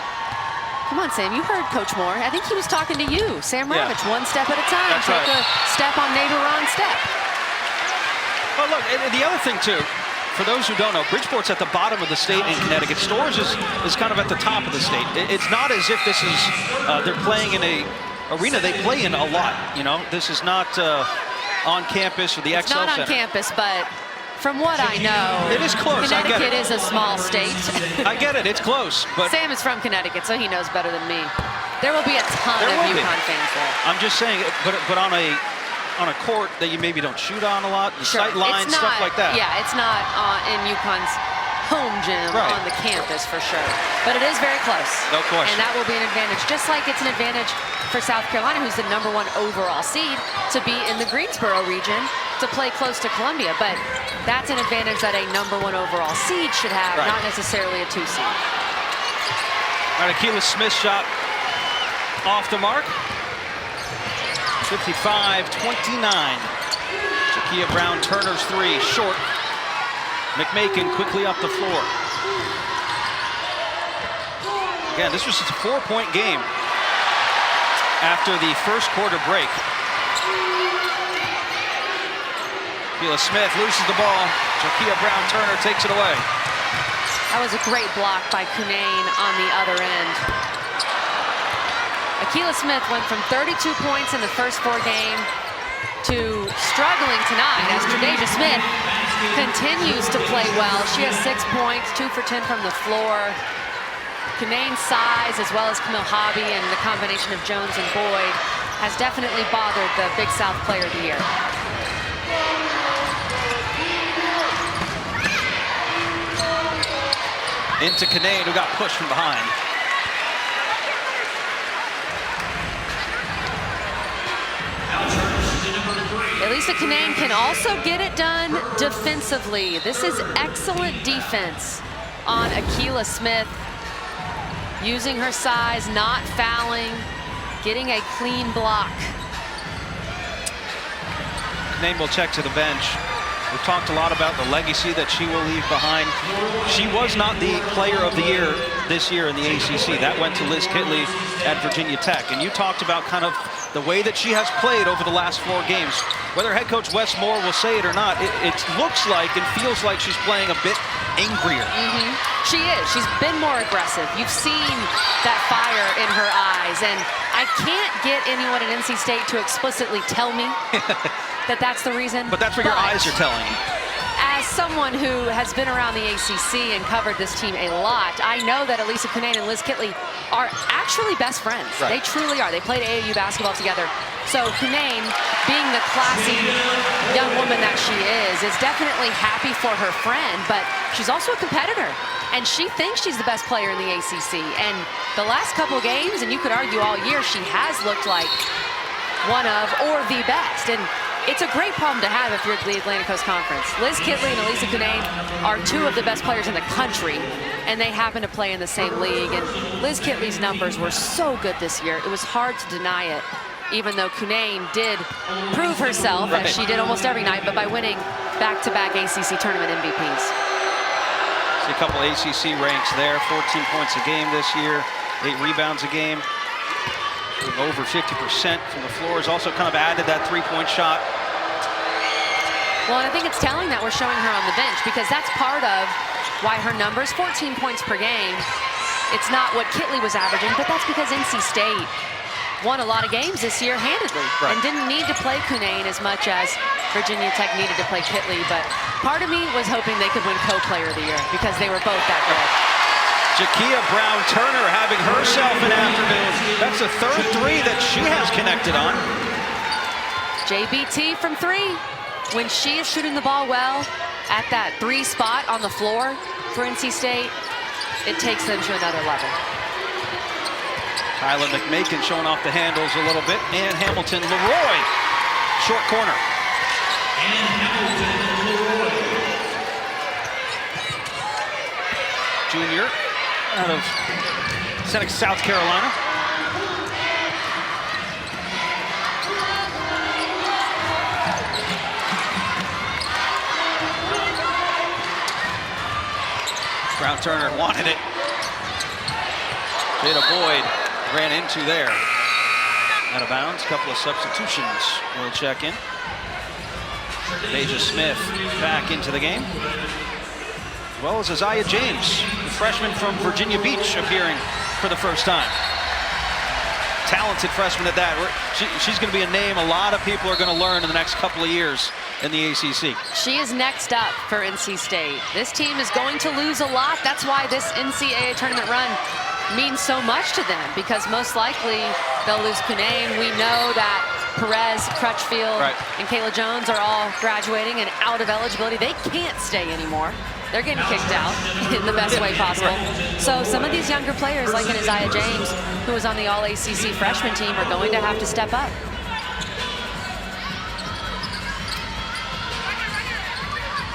come on, Sam, you heard Coach Moore. I think he was talking to you, Sam Ravitch, 1 step at a time. That's Take right. a step on neighbor-on step. Well, look, and the other thing, too, for those who don't know, Bridgeport's at the bottom of the state in Connecticut. Storrs is kind of at the top of the state. It's not as if this is, they're playing in a arena they play in a lot, you know? This is not on campus or the It's XL not on Center. campus, but from what I know, It is close. I get Connecticut it. is a small state. I get it. It's close, but Sam is from Connecticut, so he knows better than me. There will be a ton There of will be. UConn fans there. I'm just saying, but on a court that you maybe don't shoot on a lot, the Sure. sight lines, It's stuff not- like that. Yeah, it's not in UConn's home gym Right. on the campus for sure. But it is very close. No question. And that will be an advantage, just like it's an advantage for South Carolina, who's the #1 overall seed, to be in the Greensboro region to play close to Columbia. But that's an advantage that a #1 overall seed should have, Right. not necessarily a 2 seed. All right, Akila Smith's shot off the mark. 55-29. Jakia Brown-Turner's three, short. McMakin quickly up the floor. Again, this was just a 4-point game after the first quarter break. Akila Smith loses the ball. Jakia Brown-Turner takes it away. That was a great block by Cunane on the other end. Akila Smith went from 32 points in the first 4 games to struggling tonight as Tre'Dasia Smith continues to play well. She has 6 points, 2 for 10 from the floor. Cunane's size, as well as Camille Hobby and the combination of Jones and Boyd, has definitely bothered the Big South Player of the Year. Into Cunane, who got pushed from behind. Elisa Cunane can also get it done defensively. This is excellent defense on Akila Smith. Using her size, not fouling, getting a clean block. Cunane will check to the bench. We've talked a lot about the legacy that she will leave behind. She was not the player of the year this year in the ACC. That went to Liz Kitley at Virginia Tech. And you talked about kind of the way that she has played over the last 4 games. Whether head coach Wes Moore will say it or not, it looks like and feels like she's playing a bit angrier. She is. She's been more aggressive. You've seen that fire in her eyes. And I can't get anyone at NC State to explicitly tell me that that's the reason. But that's what your eyes are telling you. As someone who has been around the ACC and covered this team a lot, I know that Elisa Cunane and Liz Kitley are actually best friends. Right. They truly are. They played AAU basketball together. So Cunane, being the classy young woman that she is definitely happy for her friend, but she's also a competitor. And she thinks she's the best player in the ACC. And the last couple games, and you could argue all year, she has looked like one of or the best. And it's a great problem to have if you're the Atlantic Coast Conference. Liz Kitley and Elisa Cunane are 2 of the best players in the country, and they happen to play in the same league. And Liz Kitley's numbers were so good this year. It was hard to deny it, even though Cunane did prove herself, as she did almost every night, but by winning back-to-back ACC tournament MVPs. See a couple ACC ranks there. 14 points a game this year, 8 rebounds a game. Over 50% from the floor. Has also kind of added that 3-point shot. Well, and I think it's telling that we're showing her on the bench, because that's part of why her numbers, 14 points per game. It's not what Kitley was averaging, but that's because NC State won a lot of games this year handedly, and didn't need to play Cunane as much as Virginia Tech needed to play Kitley. But part of me was hoping they could win co-player of the year, because they were both that good. Jakia Brown-Turner having herself an afternoon. That's the 3rd 3 that she has connected on. JBT from 3. When she is shooting the ball well at that 3 spot on the floor for NC State, it takes them to another level. Kyla McMakin showing off the handles a little bit. And Hamilton Leroy, short corner. And Hamilton Leroy. Junior out of Seneca, South Carolina. Brown-Turner wanted it. Jada Boyd ran into there. Out of bounds, couple of substitutions. We'll check in. Deja Smith back into the game, as well as Isaiah James, the freshman from Virginia Beach, appearing for the first time. talented freshman at that. She's going to be a name a lot of people are going to learn in the next couple of years in the ACC. She is next up for NC State. This team is going to lose a lot. That's why this NCAA tournament run means so much to them, because most likely they'll lose Kunane. We know that Perez, Crutchfield, and Kayla Jones are all graduating and out of eligibility. They can't stay anymore. They're getting kicked out in the best way possible. So some of these younger players, like an Isaiah James, who was on the All-ACC freshman team, are going to have to step up.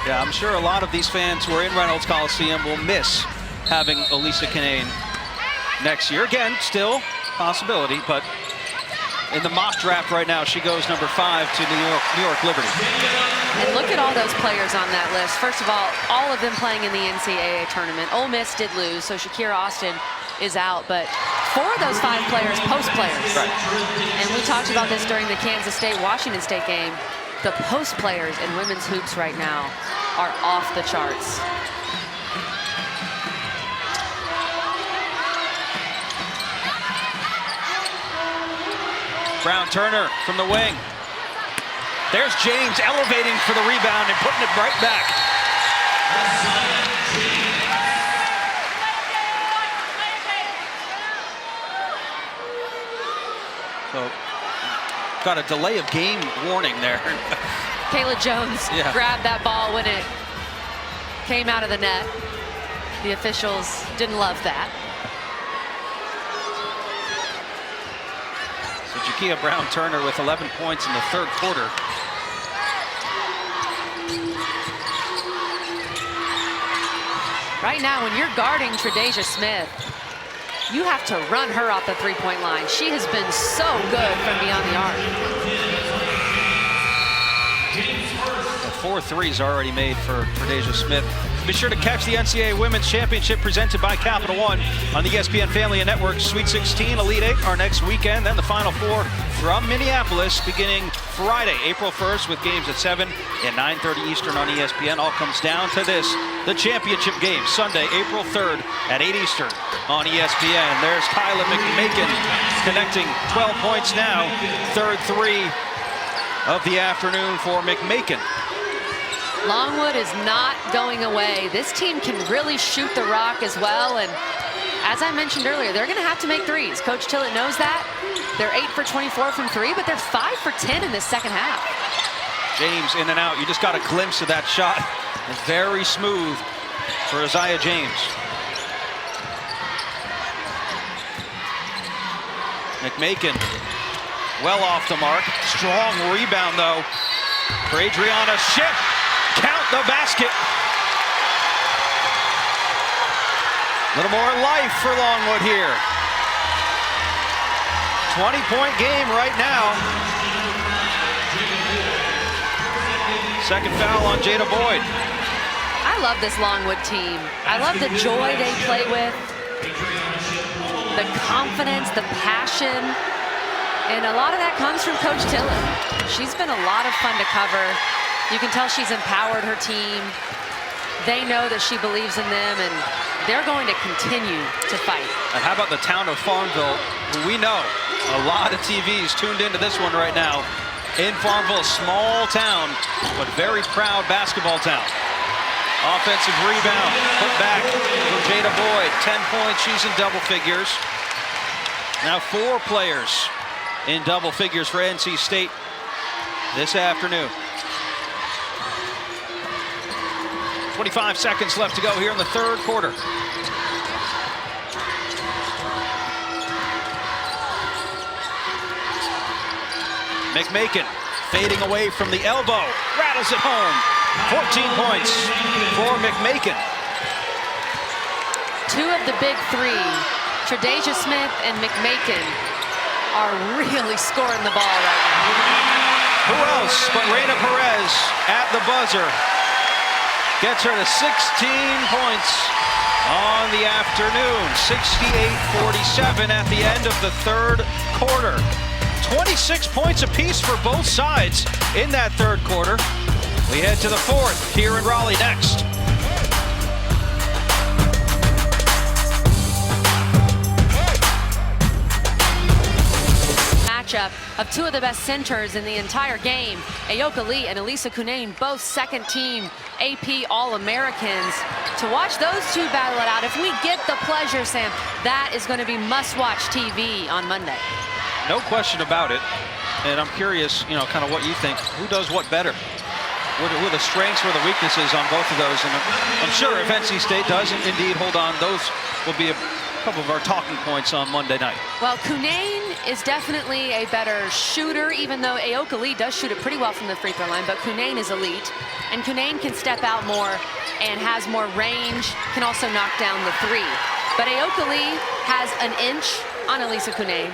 Yeah, I'm sure a lot of these fans who are in Reynolds Coliseum will miss having Elisa Kunane next year. Again, still possibility, but in the mock draft right now, she goes number 5 to New York Liberty. And look at all those players on that list. First of all of them playing in the NCAA tournament. Ole Miss did lose, so Shakira Austin is out, but 4 of those 5 players, post players. And we talked about this during the Kansas State-Washington State game. The post players in women's hoops right now are off the charts. Brown Turner from the wing. There's James elevating for the rebound and putting it right back. So, got a delay of game warning there. Kayla Jones grabbed that ball when it came out of the net. The officials didn't love that. So Jakia Brown-Turner with 11 points in the third quarter. Right now, when you're guarding Tre'Dasia Smith, you have to run her off the three-point line. She has been so good from beyond the arc. 4 threes already made for Tre'Dasia Smith. Be sure to catch the NCAA Women's Championship presented by Capital One on the ESPN Family and Network. Sweet 16, Elite 8 are next weekend. Then the Final Four from Minneapolis beginning Friday, April 1st, with games at 7 and 9:30 Eastern on ESPN. All comes down to this, the championship game, Sunday, April 3rd at 8 Eastern on ESPN. There's Kyla McMakin connecting 12 points now. Third 3 of the afternoon for McMakin. Longwood is not going away. This team can really shoot the rock as well, and as I mentioned earlier, they're going to have to make threes. Coach Tillett knows that. They're 8 for 24 from 3, but they're 5 for 10 in the second half. James in and out. You just got a glimpse of that shot. It's very smooth for Isaiah James. McMakin well off the mark. Strong rebound, though, for Adriana Shipp. Count the basket. A little more life for Longwood here. 20-point game right now. Second foul on Jada Boyd. I love this Longwood team. I love the joy they play with, the confidence, the passion, and a lot of that comes from Coach Tillett. She's been a lot of fun to cover. You can tell she's empowered her team. They know that she believes in them, and they're going to continue to fight. And how about the town of Farmville? We know a lot of TVs tuned into this one right now. In Farmville, a small town, but very proud basketball town. Offensive rebound, put back from Jada Boyd. 10 points, she's in double figures. Now 4 players in double figures for NC State this afternoon. 25 seconds left to go here in the third quarter. McMakin fading away from the elbow, rattles it home. 14 points for McMakin. 2 of the big 3, Tre'Dasia Smith and McMakin, are really scoring the ball right now. Who else but Reina Perez at the buzzer? Gets her to 16 points on the afternoon. 68-47 at the end of the third quarter. 26 points apiece for both sides in that third quarter. We head to the fourth here in Raleigh next. matchup of two of the best centers in the entire game. Ayoka Lee and Elisa Cunane, both second-team AP All-Americans. To watch those two battle it out, if we get the pleasure, Sam, that is going to be must-watch TV on Monday. No question about it. And I'm curious, you know, kind of what you think. Who does what better? What are the strengths or the weaknesses on both of those? And I'm sure if NC State does indeed hold on, those will be a couple of our talking points on Monday night. Well, Cunane is definitely a better shooter, even though Ayoka Lee does shoot it pretty well from the free throw line, but Cunane is elite. And Cunane can step out more and has more range, can also knock down the three. But Ayoka Lee has an inch on Elisa Cunane.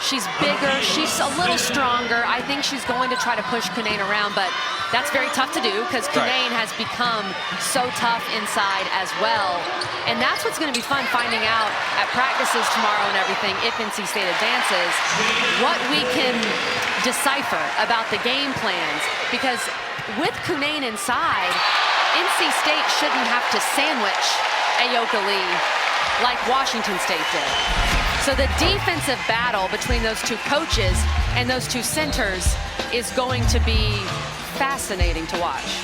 She's bigger, she's a little stronger. I think she's going to try to push Cunane around, but that's very tough to do because Cunane has become so tough inside as well. And that's what's going to be fun, finding out at practices tomorrow and everything, if NC State advances, what we can decipher about the game plans. Because with Cunane inside, NC State shouldn't have to sandwich Ayoka Lee like Washington State did. So the defensive battle between those two coaches and those two centers is going to be fascinating to watch.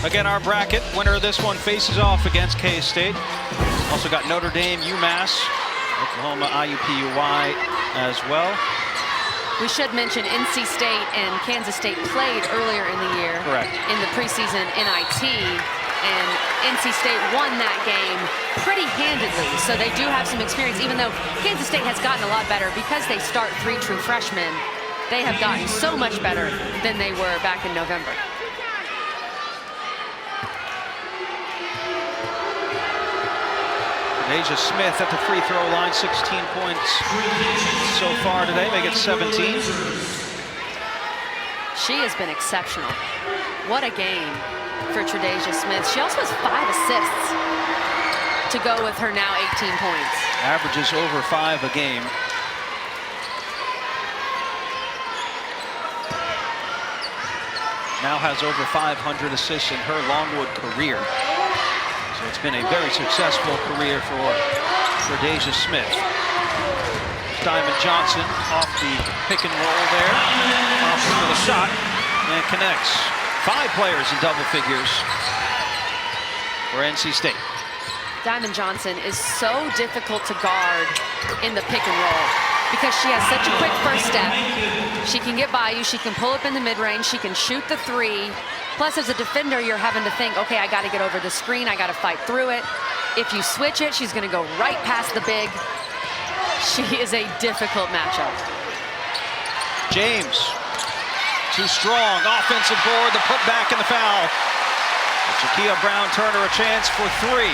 Again, our bracket winner of this one faces off against K-State. Also got Notre Dame, UMass, Oklahoma, IUPUI as well. We should mention NC State and Kansas State played earlier in the year. Correct. In the preseason NIT. And NC State won that game pretty handedly, so they do have some experience, even though Kansas State has gotten a lot better because they start 3 true freshmen. They have gotten so much better than they were back in November. Deja Smith at the free throw line, 16 points so far today, make it 17. She has been exceptional. What a game for Tre'Dasia Smith. She also has 5 assists to go with her now 18 points. Averages over 5 a game. Now has over 500 assists in her Longwood career. So it's been a very successful career for Tre'Dasia Smith. Diamond Johnson off the pick and roll there. Off for the shot and connects. 5 players in double figures for NC State. Diamond Johnson is so difficult to guard in the pick and roll because she has such a quick first step. She can get by you, she can pull up in the mid-range, she can shoot the 3. Plus, as a defender, you're having to think, okay, I got to get over the screen, I got to fight through it. If you switch it, she's going to go right past the big. She is a difficult matchup. James. Too strong, offensive board, the putback and the foul. Shakia Brown-Turner a chance for 3.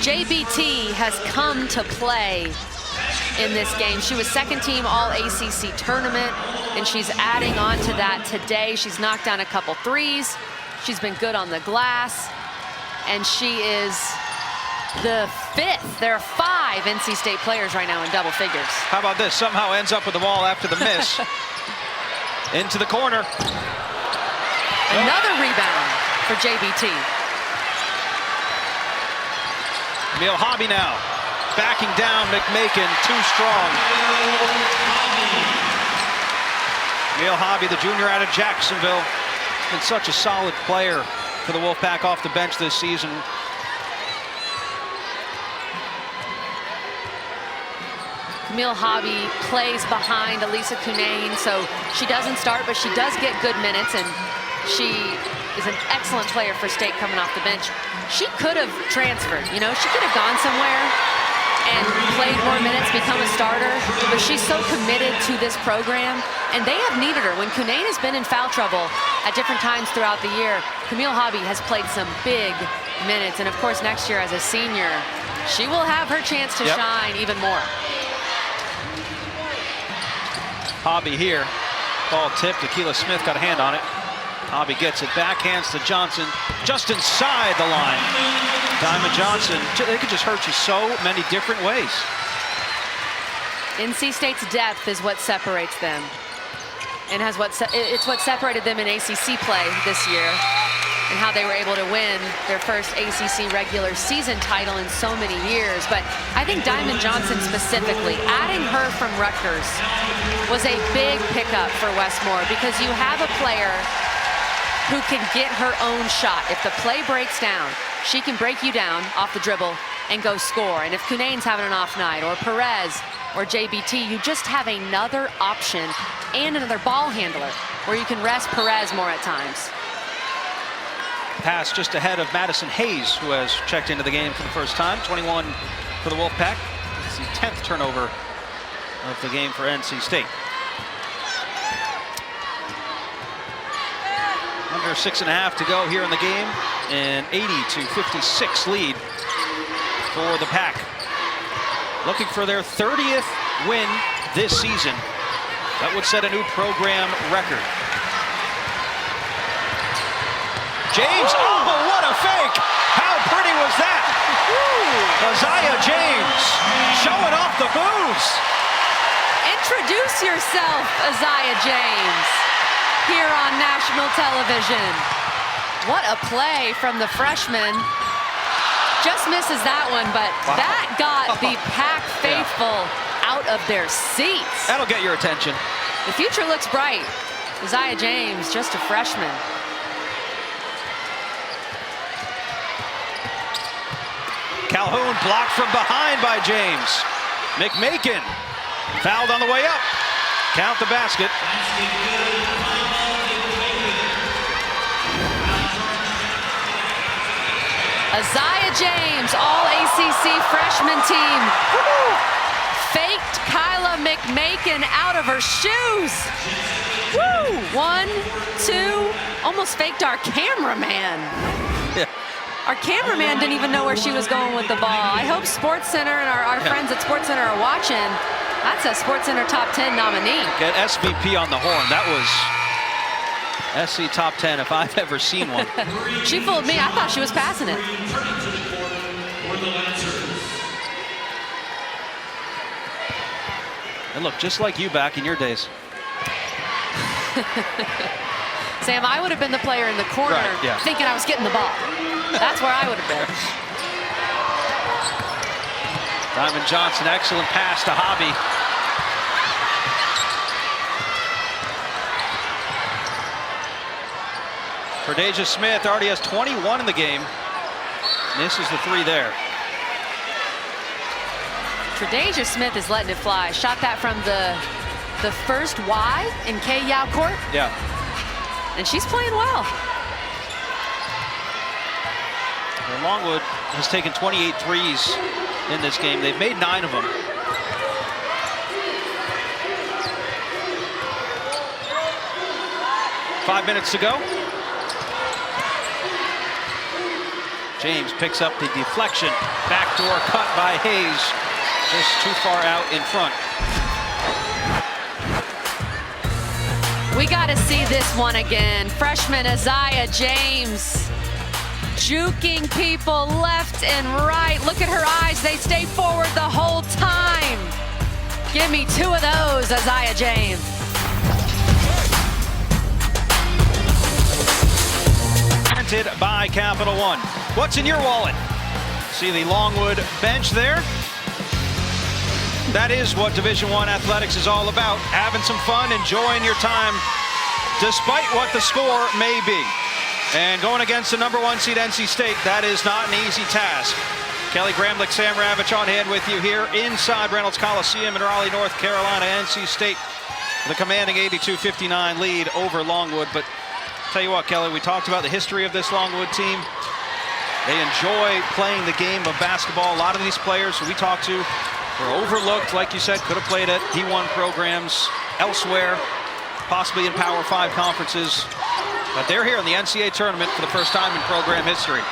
JBT has come to play in this game. She was second team All-ACC tournament, and she's adding on to that today. She's knocked down a couple 3s. She's been good on the glass, and she is the 5th. There are 5 NC State players right now in double figures. How about this? Somehow ends up with the ball after the miss. Into the corner. Another rebound for JBT. Emil Hobby now. Backing down McMakin, too strong. Emil Hobby, the junior out of Jacksonville. Been such a solid player for the Wolfpack off the bench this season. Camille Hobby plays behind Elisa Cunane, so she doesn't start, but she does get good minutes, and she is an excellent player for State coming off the bench. She could have transferred, you know, she could have gone somewhere and played more minutes, become a starter, but she's so committed to this program, and they have needed her. When Cunane has been in foul trouble at different times throughout the year, Camille Hobby has played some big minutes, and of course next year as a senior, she will have her chance to shine even more. Hobby here. Ball tipped. Akila Smith got a hand on it. Hobby gets it. Backhands to Johnson. Just inside the line. Diamond Johnson. They could just hurt you so many different ways. NC State's depth is what separates them. And it's what separated them in ACC play this year. and how they were able to win their first ACC regular season title in so many years. But I think Diamond Johnson specifically, adding her from Rutgers was a big pickup for Westmore, because you have a player who can get her own shot. If the play breaks down, she can break you down off the dribble and go score. And if Cunane's having an off night, or Perez or JBT, you just have another option and another ball handler where you can rest Perez more at times. Pass just ahead of Madison Hayes, who has checked into the game for the first time. 21 for the Wolfpack. It's the 10th turnover of the game for NC State. Under 6.5 to go here in the game. An 80-56 lead for the Pack. Looking for their 30th win this season. That would set a new program record. James, oh, what a fake! How pretty was that? Isaiah James showing off the moves. Introduce yourself, Isaiah James, here on national television. What a play from the freshman. Just misses that one, but wow, that got the Pack faithful out of their seats. That'll get your attention. The future looks bright. Isaiah James, just a freshman. Calhoun blocked from behind by James. McMakin fouled on the way up. Count the basket. Isaiah James, all ACC freshman team. Faked Kyla McMakin out of her shoes. Woo! 1, 2, almost faked our cameraman. Yeah. Our cameraman didn't even know where she was going with the ball. I hope SportsCenter and our friends at SportsCenter are watching. That's a SportsCenter top 10 nominee. Get SVP on the horn. That was SC top 10 if I've ever seen one. She fooled me. I thought she was passing it. And look, just like you back in your days. Sam, I would have been the player in the corner thinking I was getting the ball. That's where I would have been. Diamond Johnson, excellent pass to Hobby. Tre'Dasia Smith already has 21 in the game. Misses the 3 there. Tre'Dasia Smith is letting it fly. Shot that from the first Y in K Yao court. Yeah. And she's playing well. Longwood has taken 28 threes in this game. They've made 9 of them. Five minutes to go. James picks up the deflection. Backdoor cut by Hayes. Just too far out in front. We got to see this one again. Freshman Isaiah James juking people left and right. Look at her eyes. They stay forward the whole time. Give me 2 of those, Isaiah James. Presented by Capital One. What's in your wallet? See the Longwood bench there? That is what Division I athletics is all about. Having some fun, enjoying your time, despite what the score may be. And going against the #1 seed NC State, that is not an easy task. Kelly Gramlich, Sam Ravitch on hand with you here inside Reynolds Coliseum in Raleigh, North Carolina. NC State with a commanding 82-59 lead over Longwood. But tell you what, Kelly, we talked about the history of this Longwood team. They enjoy playing the game of basketball. A lot of these players who we talked to were overlooked, like you said, could have played at D1 programs elsewhere, possibly in Power 5 conferences. But they're here in the NCAA tournament for the first time in program history.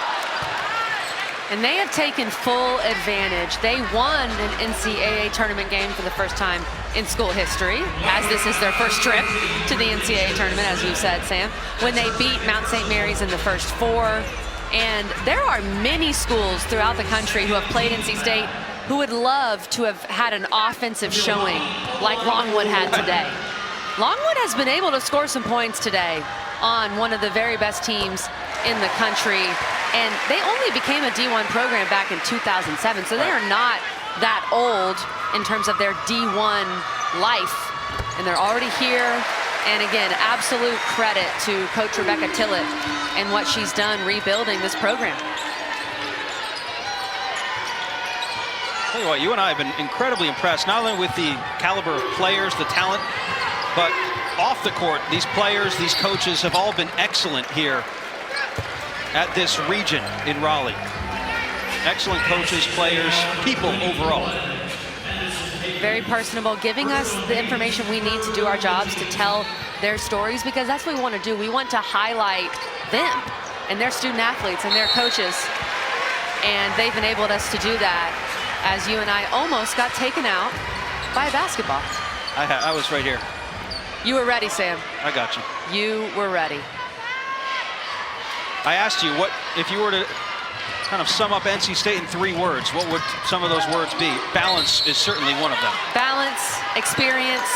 And they have taken full advantage. They won an NCAA tournament game for the first time in school history, as this is their first trip to the NCAA tournament, as you said, Sam, when they beat Mount St. Mary's in the first 4. And there are many schools throughout the country who have played NC State who would love to have had an offensive showing like Longwood had today. Longwood has been able to score some points today on one of the very best teams in the country. And they only became a D1 program back in 2007, so they are not that old in terms of their D1 life. And they're already here. And again, absolute credit to Coach Rebecca Tillett and what she's done rebuilding this program. Tell you what, you and I have been incredibly impressed, not only with the caliber of players, the talent, but off the court, these players, these coaches have all been excellent here at this region in Raleigh. Excellent coaches, players, people overall. Very personable, giving us the information we need to do our jobs, to tell their stories, because that's what we want to do. We want to highlight them and their student athletes and their coaches, and they've enabled us to do that, as you and I almost got taken out by a basketball. I was right here. You were ready, Sam. I got you. You were ready. I asked you, what if you were to kind of sum up NC State in 3 words, what would some of those words be? Balance is certainly one of them. Balance, Experience,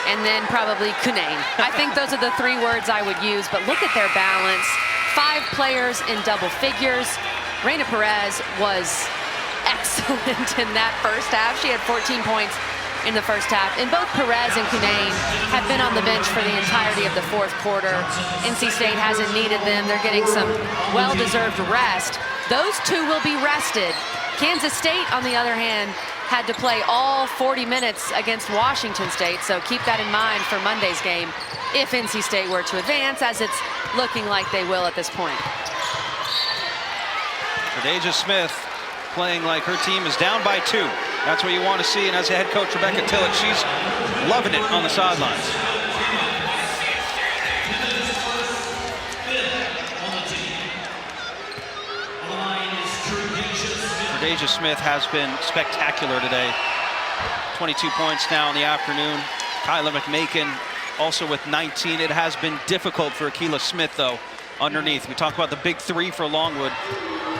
and then probably Cunane. I think those are the 3 words I would use, but look at their balance. 5 players in double figures. Reina Perez was excellent in that first half. She had 14 points in the first half. And both Perez and Cunane have been on the bench for the entirety of the 4th quarter. NC State hasn't needed them. They're getting some well-deserved rest. Those 2 will be rested. Kansas State, on the other hand, had to play all 40 minutes against Washington State, so keep that in mind for Monday's game if NC State were to advance, as it's looking like they will at this point. Tre'Dasia Smith playing like her team is down by 2. That's what you want to see, and as a head coach, Rebecca Tillett, she's loving it on the sidelines. Tre'Dasia Smith has been spectacular today. 22 points now in the afternoon. Kyla McMakin also with 19. It has been difficult for Akila Smith, though, underneath. We talked about the big 3 for Longwood.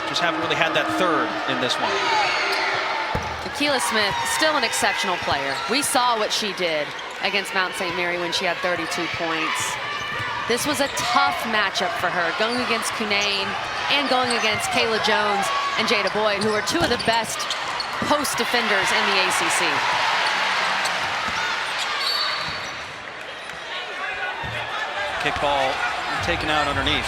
Just haven't really had that 3rd in this one. Akila Smith, still an exceptional player. We saw what she did against Mount St. Mary when she had 32 points. This was a tough matchup for her, going against Cunane and going against Kayla Jones and Jada Boyd, who are 2 of the best post defenders in the ACC. Kickball taken out underneath.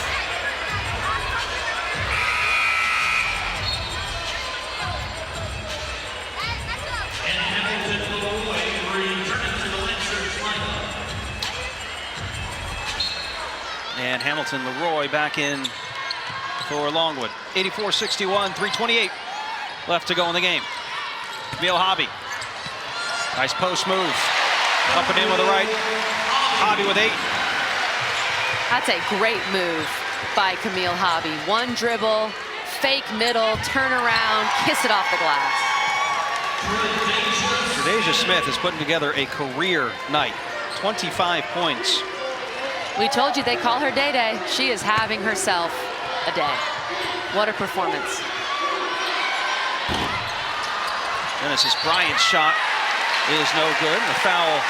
And Hamilton Leroy back in for Longwood. 84-61, 3:28 left to go in the game. Camille Hobby. Nice post move. Up and in with the right. Hobby with 8. That's a great move by Camille Hobby. 1 dribble, fake middle, turn around, kiss it off the glass. Tre'Dasia Smith is putting together a career night. 25 points. We told you they call her Day Day. She is having herself a day. What a performance. Genesis Bryant's shot is no good. The foul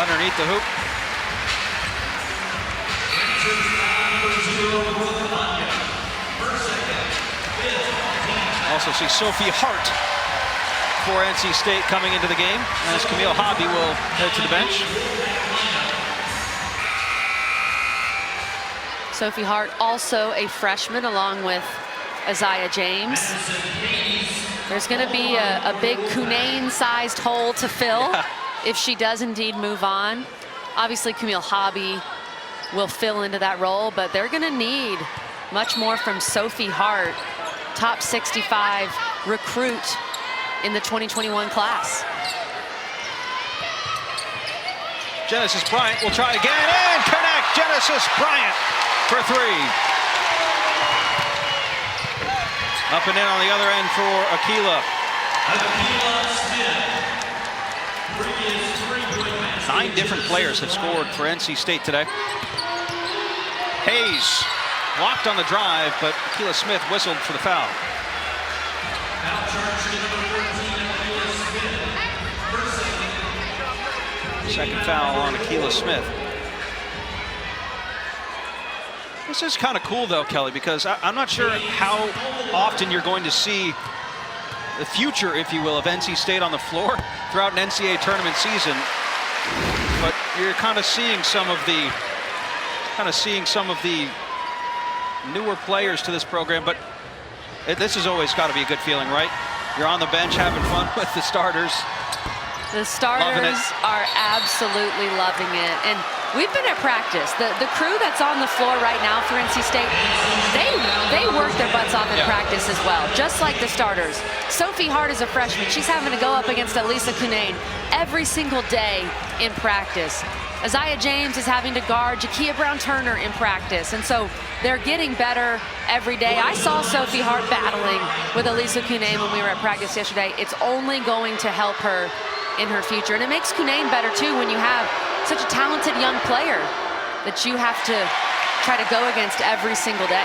underneath the hoop. Also see Sophie Hart for NC State coming into the game, as Camille Hobby will head to the bench. Sophie Hart, also a freshman, along with Isaiah James. There's going to be a big Cunane-sized hole to fill if she does indeed move on. Obviously, Camille Hobby will fill into that role, but they're going to need much more from Sophie Hart, top 65 recruit in the 2021 class. Genesis Bryant will try again and connect. Genesis Bryant for 3. Up and in on the other end for Akila. 9 different players have scored for NC State today. Hayes blocked on the drive, but Akila Smith whistled for the foul. Second foul on Akila Smith. This is kind of cool, though, Kelly, because I'm not sure how often you're going to see the future, if you will, of NC State on the floor throughout an NCAA tournament season. But you're kind of seeing some of the newer players to this program. But this has always got to be a good feeling, right? You're on the bench having fun with the starters. The starters are absolutely loving it. And we've been at practice. The crew that's on the floor right now for NC State, they work their butts off in practice as well, just like the starters. Sophie Hart is a freshman. She's having to go up against Elisa Cunane every single day in practice. Isaiah James is having to guard Jakia Brown-Turner in practice. And so they're getting better every day. I saw Sophie Hart battling with Elisa Cunane when we were at practice yesterday. It's only going to help her in her future. And it makes Cunane better too when you have such a talented young player that you have to try to go against every single day.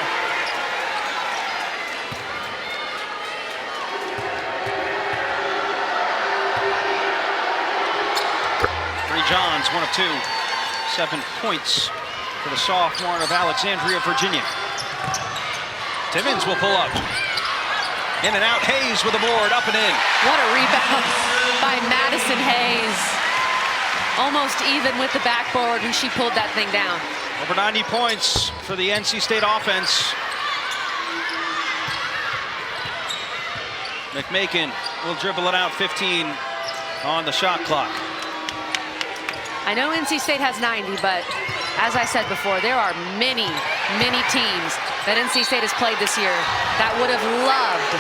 Johns, 1 of 2, 7 points for the sophomore of Alexandria, Virginia. Timmons will pull up. In and out, Hayes with a board, up and in. What a rebound by Madison Hayes. Almost even with the backboard, and she pulled that thing down. Over 90 points for the NC State offense. McMakin will dribble it out, 15 on the shot clock. I know NC State has 90, but as I said before, there are many, many teams that NC State has played this year that would have loved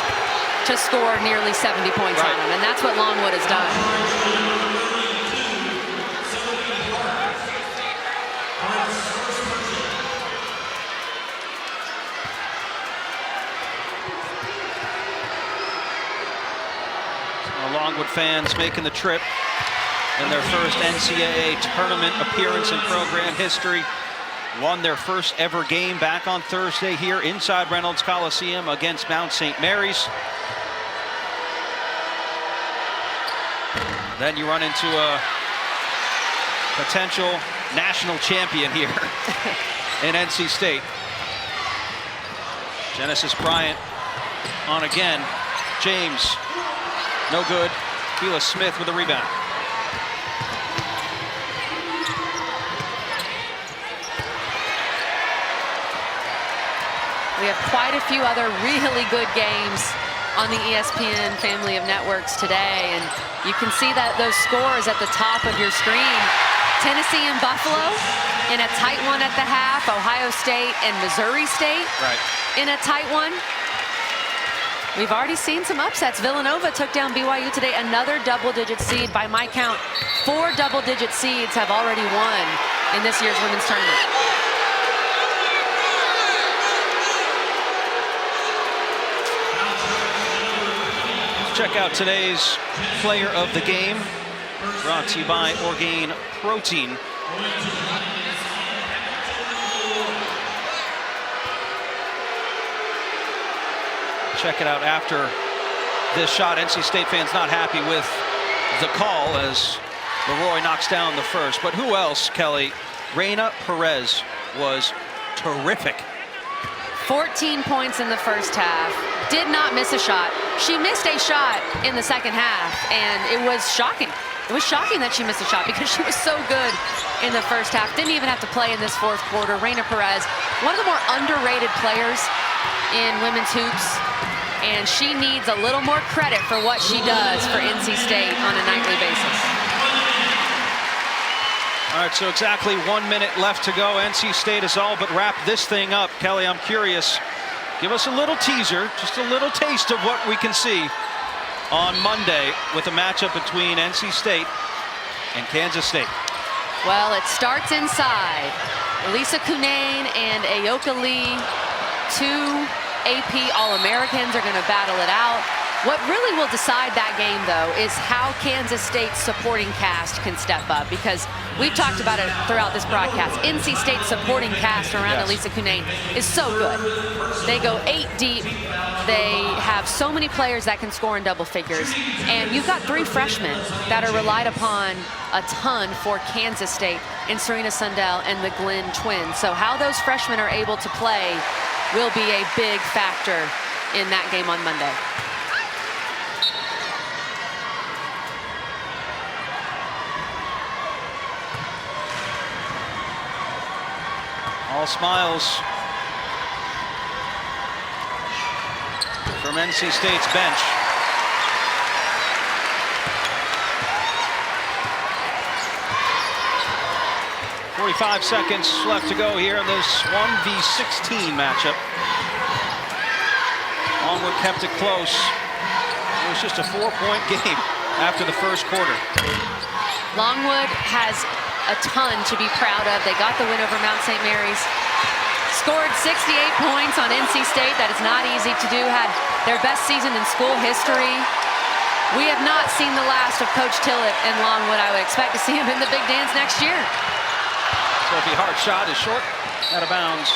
to score nearly 70 points on them, and that's what Longwood has done. Longwood fans making the trip in their first NCAA tournament appearance in program history. Won their first ever game back on Thursday here inside Reynolds Coliseum against Mount St. Mary's. Then you run into a potential national champion here in NC State. Genesis Bryant on again. James, no good. Keila Smith with a rebound. We have quite a few other really good games on the ESPN family of networks today, and you can see that those scores at the top of your screen. Tennessee and Buffalo in a tight one at the half. Ohio State and Missouri State in a tight one. We've already seen some upsets. Villanova took down BYU today, another double-digit seed. By my count, 4 double-digit seeds have already won in this year's women's tournament. Check out today's player of the game, brought to you by Orgain Protein. Check it out after this shot. NC State fans not happy with the call as Leroy knocks down the first. But who else, Kelly? Reina Perez was terrific. 14 points in the first half. Did not miss a shot. She missed a shot in the second half, and it was shocking. It was shocking that she missed a shot because she was so good in the first half. Didn't even have to play in this fourth quarter. Reina Perez, one of the more underrated players in women's hoops, and she needs a little more credit for what she does for NC State on a nightly basis. All right, so exactly 1 minute left to go. NC State has all but wrapped this thing up. Kelly, I'm curious. Give us a little teaser, just a little taste of what we can see on Monday with a matchup between NC State and Kansas State. Well, it starts inside. Elisa Cunane and Ayoka Lee, 2 AP All-Americans, are going to battle it out. What really will decide that game, though, is how Kansas State's supporting cast can step up, because we've talked about it throughout this broadcast. NC State's supporting cast around Elisa Cunane is so good. They go 8 deep. They have so many players that can score in double figures. And you've got 3 freshmen that are relied upon a ton for Kansas State in Serena Sundell and the Glenn twins. So how those freshmen are able to play will be a big factor in that game on Monday. All smiles from NC State's bench. .45 seconds left to go here in this 1v16 matchup. Longwood kept it close. It was just a 4-point game after the first quarter. Longwood has a ton to be proud of. They got the win over Mount St. Mary's. Scored 68 points on NC State. That is not easy to do. Had their best season in school history. We have not seen the last of Coach Tillett and Longwood. I would expect to see him in the big dance next year. Sophie Hart's shot is short, out of bounds.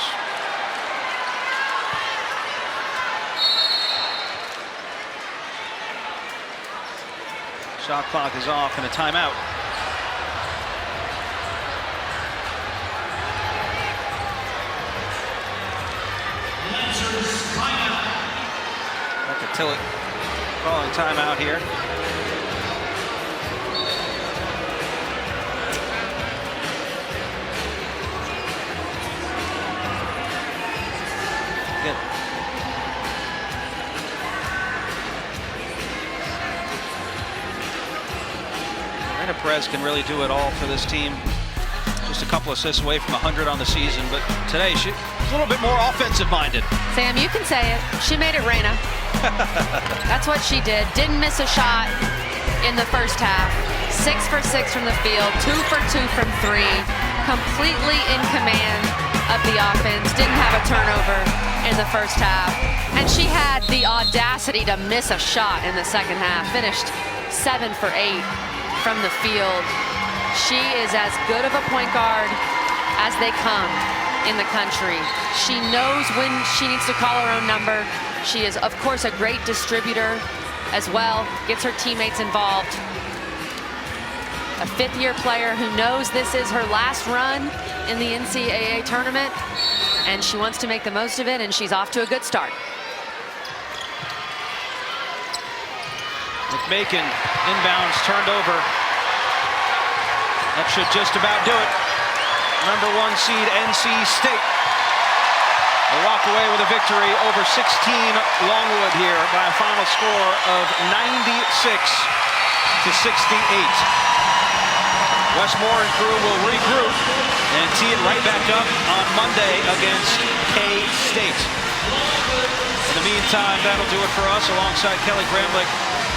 Shot clock is off and a timeout. Back to Tillett calling timeout here. Good. Rena Perez can really do it all for this team. Just a couple assists away from 100 on the season, but today she's a little bit more offensive-minded. Sam, you can say it. She made it Rena. That's what she did. Didn't miss a shot in the first half. 6 for 6 from the field, 2 for 2 from 3. Completely in command of the offense. Didn't have a turnover in the first half. And she had the audacity to miss a shot in the second half. Finished 7 for 8 from the field. She is as good of a point guard as they come in the country. She knows when she needs to call her own number. She is, of course, a great distributor as well. Gets her teammates involved. A 5th-year player who knows this is her last run in the NCAA tournament, and she wants to make the most of it, and she's off to a good start. McMakin inbounds, turned over. That should just about do it. Number 1 seed NC State. They walk away with a victory over 16 Longwood here by a final score of 96-68. Westmore and crew will regroup and tee it right back up on Monday against K-State. In the meantime, that'll do it for us. Alongside Kelly Gramlich,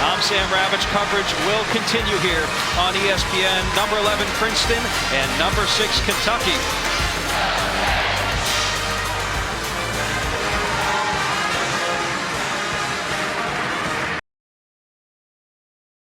I'm Sam Ravitch. Coverage will continue here on ESPN. Number 11 Princeton and number 6 Kentucky